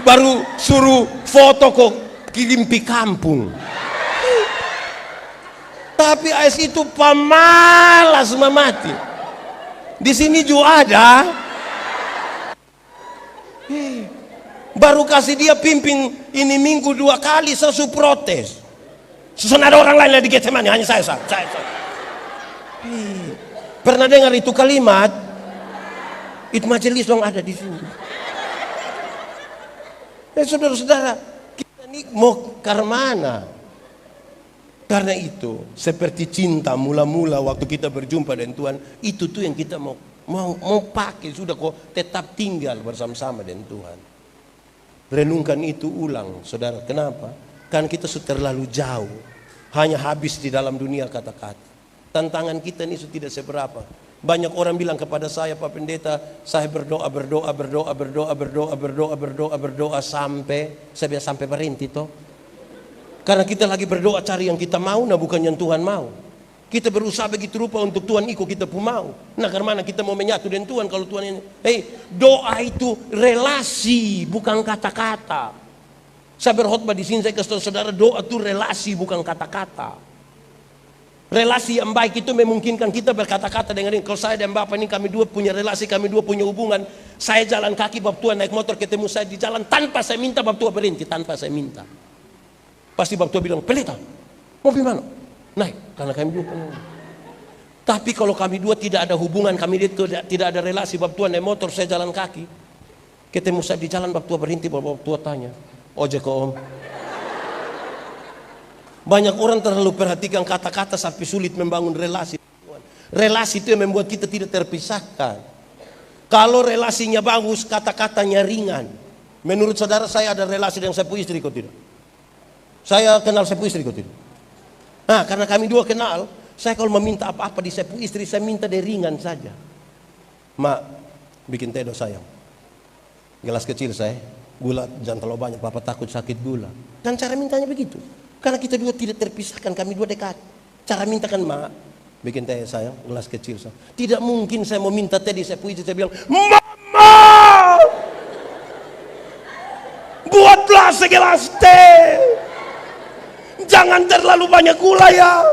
baru suruh foto kok kirim pi kampung. Tapi AS itu pemalas mati. Di sini juga ada. Baru kasih dia pimpin ini minggu 2 kali, saya suruh protes. Susah ada orang lain di Getsemani, hanya saya. Pernah dengar itu kalimat? Itu majelis dong ada di sini. Saudara-saudara, kita ini mau karmana. Karena itu, seperti cinta mula-mula waktu kita berjumpa dengan Tuhan, itu tuh yang kita mau pakai, sudah kok tetap tinggal bersama-sama dengan Tuhan. Renungkan itu ulang, saudara. Kenapa? Kan kita sudah terlalu jauh, hanya habis di dalam dunia kata-kata. Tantangan kita ini sudah tidak seberapa. Banyak orang bilang kepada saya, Pak Pendeta, saya berdoa sampai saya bilang sampai berhenti toh. Karena kita lagi berdoa cari yang kita mau, nah bukan yang Tuhan mau. Kita berusaha begitu rupa untuk Tuhan ikut kita pun mau. Nah karena kita mau menyatu dengan Tuhan kalau Tuhan ini. Doa itu relasi bukan kata-kata. Saya berkhotbah di sini, saya kasih tahu saudara, doa itu relasi bukan kata-kata. Relasi yang baik itu memungkinkan kita berkata-kata dengan ini. Kalau saya dan Bapak ini kami dua punya relasi, kami dua punya hubungan. Saya jalan kaki, Bapak Tua naik motor ketemu saya di jalan tanpa saya minta, Bapak Tua berhenti tanpa saya minta. Pasti Bapak Tua bilang, Pendeta, mau pergi mana? Naik, karena kami dua punya. Tapi kalau kami dua tidak ada hubungan, kami tidak ada relasi, Bapak Tua naik motor, saya jalan kaki. Ketemu saya di jalan, Bapak Tua berhenti, Bapak Tua tanya, ojek kok om? Banyak orang terlalu perhatikan kata-kata sampai sulit membangun relasi. Relasi itu yang membuat kita tidak terpisahkan. Kalau relasinya bagus, kata-katanya ringan. Menurut saudara saya ada relasi dengan sapu istri kok tidak? Saya kenal sapu istri kok tidak? Nah karena kami dua kenal, saya kalau meminta apa-apa di sapu istri, saya minta dari ringan saja. Mak, bikin teh sayang. Gelas kecil saya, gula jangan terlalu banyak, Papa takut sakit gula. Kan cara mintanya begitu. Karena kita dua tidak terpisahkan, kami dua dekat. Cara minta kan, Mak, bikin teh sayang, gelas kecil sayang. Tidak mungkin saya mau minta teh di sapu istri, saya bilang, Mama, buatlah segelas teh. Jangan terlalu banyak gula ya.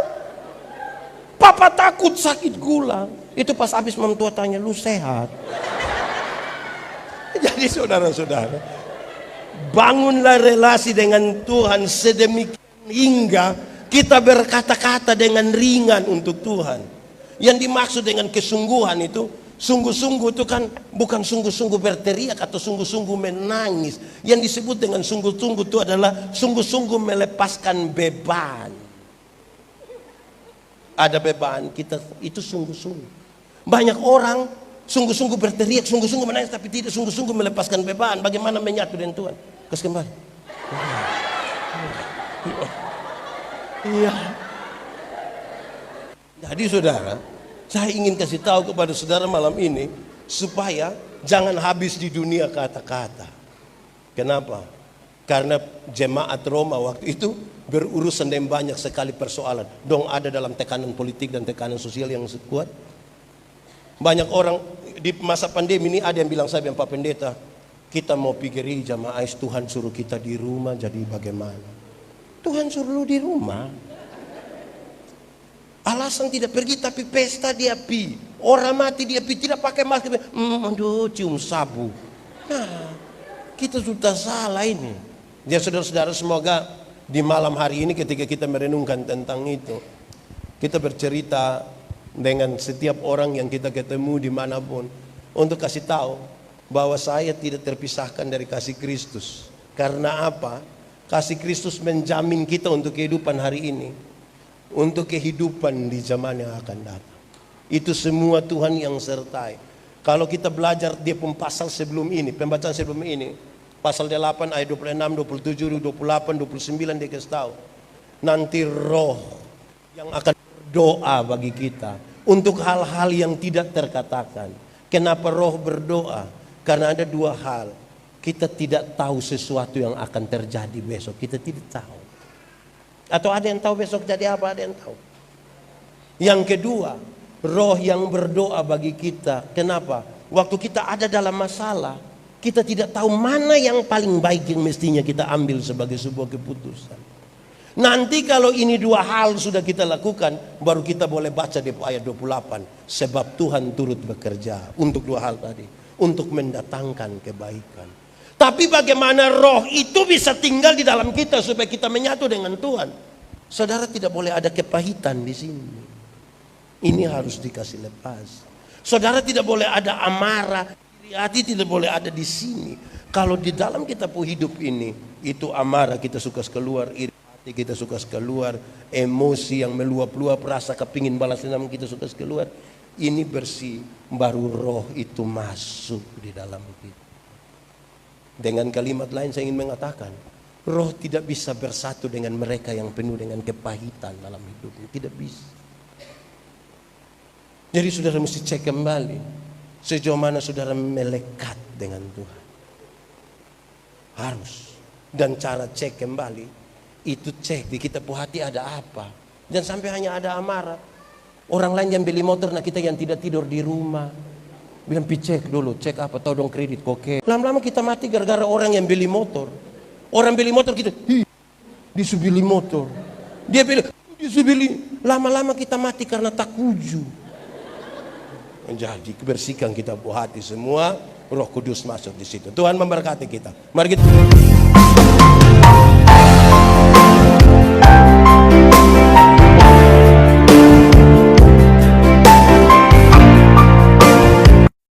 Papa takut sakit gula. Itu pas habis Mam Tua tanya, lu sehat? Jadi saudara-saudara, bangunlah relasi dengan Tuhan sedemikian hingga kita berkata-kata dengan ringan untuk Tuhan. Yang dimaksud dengan kesungguhan itu, sungguh-sungguh itu kan bukan sungguh-sungguh berteriak atau sungguh-sungguh menangis. Yang disebut dengan sungguh-sungguh itu adalah sungguh-sungguh melepaskan beban. Ada beban, kita itu sungguh-sungguh. Banyak orang sungguh-sungguh berteriak, sungguh-sungguh menangis, tapi tidak sungguh-sungguh melepaskan beban. Bagaimana menyatu dengan Tuhan? Kasih kembali. Iya. Jadi saudara, saya ingin kasih tahu kepada saudara malam ini supaya jangan habis di dunia kata-kata. Kenapa? Karena jemaat Roma waktu itu berurusan dengan banyak sekali persoalan. Dong ada dalam tekanan politik dan tekanan sosial yang kuat. Banyak orang di masa pandemi ini ada yang bilang, saya bilang, Pak Pendeta, kita mau pikir jamaah Tuhan suruh kita di rumah, jadi bagaimana? Tuhan suruh lu di rumah. Alasan tidak pergi tapi pesta dia pi. Orang mati dia pi, tidak pakai masker. Aduh, cium sabu. Nah, kita sudah salah ini. Ya saudara-saudara, semoga di malam hari ini ketika kita merenungkan tentang itu, kita bercerita dengan setiap orang yang kita ketemu dimanapun, untuk kasih tahu bahwa saya tidak terpisahkan dari kasih Kristus. Karena apa? Kasih Kristus menjamin kita untuk kehidupan hari ini, untuk kehidupan di zaman yang akan datang. Itu semua Tuhan yang sertai. Kalau kita belajar dia pun pasal sebelum ini, pembacaan sebelum ini, pasal 8 ayat 26, 27, 28, 29 dia kasih tahu. Nanti roh yang akan berdoa bagi kita untuk hal-hal yang tidak terkatakan. Kenapa roh berdoa? Karena ada dua hal. Kita tidak tahu sesuatu yang akan terjadi besok. Kita tidak tahu. Atau ada yang tahu besok jadi apa? Ada yang tahu. Yang kedua, roh yang berdoa bagi kita. Kenapa? Waktu kita ada dalam masalah, kita tidak tahu mana yang paling baik yang mestinya kita ambil sebagai sebuah keputusan. Nanti kalau ini dua hal sudah kita lakukan, baru kita boleh baca di ayat 28. Sebab Tuhan turut bekerja untuk dua hal tadi. Untuk mendatangkan kebaikan. Tapi bagaimana roh itu bisa tinggal di dalam kita supaya kita menyatu dengan Tuhan? Saudara, tidak boleh ada kepahitan di sini. Ini harus dikasih lepas. Saudara, tidak boleh ada amarah, iri hati tidak boleh ada di sini. Kalau di dalam kita hidup ini, itu amarah kita suka keluar, iri hati kita suka keluar, emosi yang meluap-luap, rasa kepingin balas dendam kita suka keluar. Ini bersih, baru roh itu masuk di dalam kita. Dengan kalimat lain saya ingin mengatakan, roh tidak bisa bersatu dengan mereka yang penuh dengan kepahitan dalam hidupnya. Tidak bisa. Jadi saudara mesti cek kembali sejauh mana saudara melekat dengan Tuhan. Harus. Dan cara cek kembali itu cek di kita hati ada apa. Jangan sampai hanya ada amarah. Orang lain yang beli motor, nah kita yang tidak tidur di rumah. Bilang cek dulu, cek apa, tahu dong kredit, koke. Lama-lama kita mati gara-gara orang yang beli motor. Orang beli motor kita, disubili motor. Dia bilang, disubili. Lama-lama kita mati karena takuju. Jadi bersihkan kita hati semua, Roh Kudus masuk di situ. Tuhan memberkati kita. Mari kita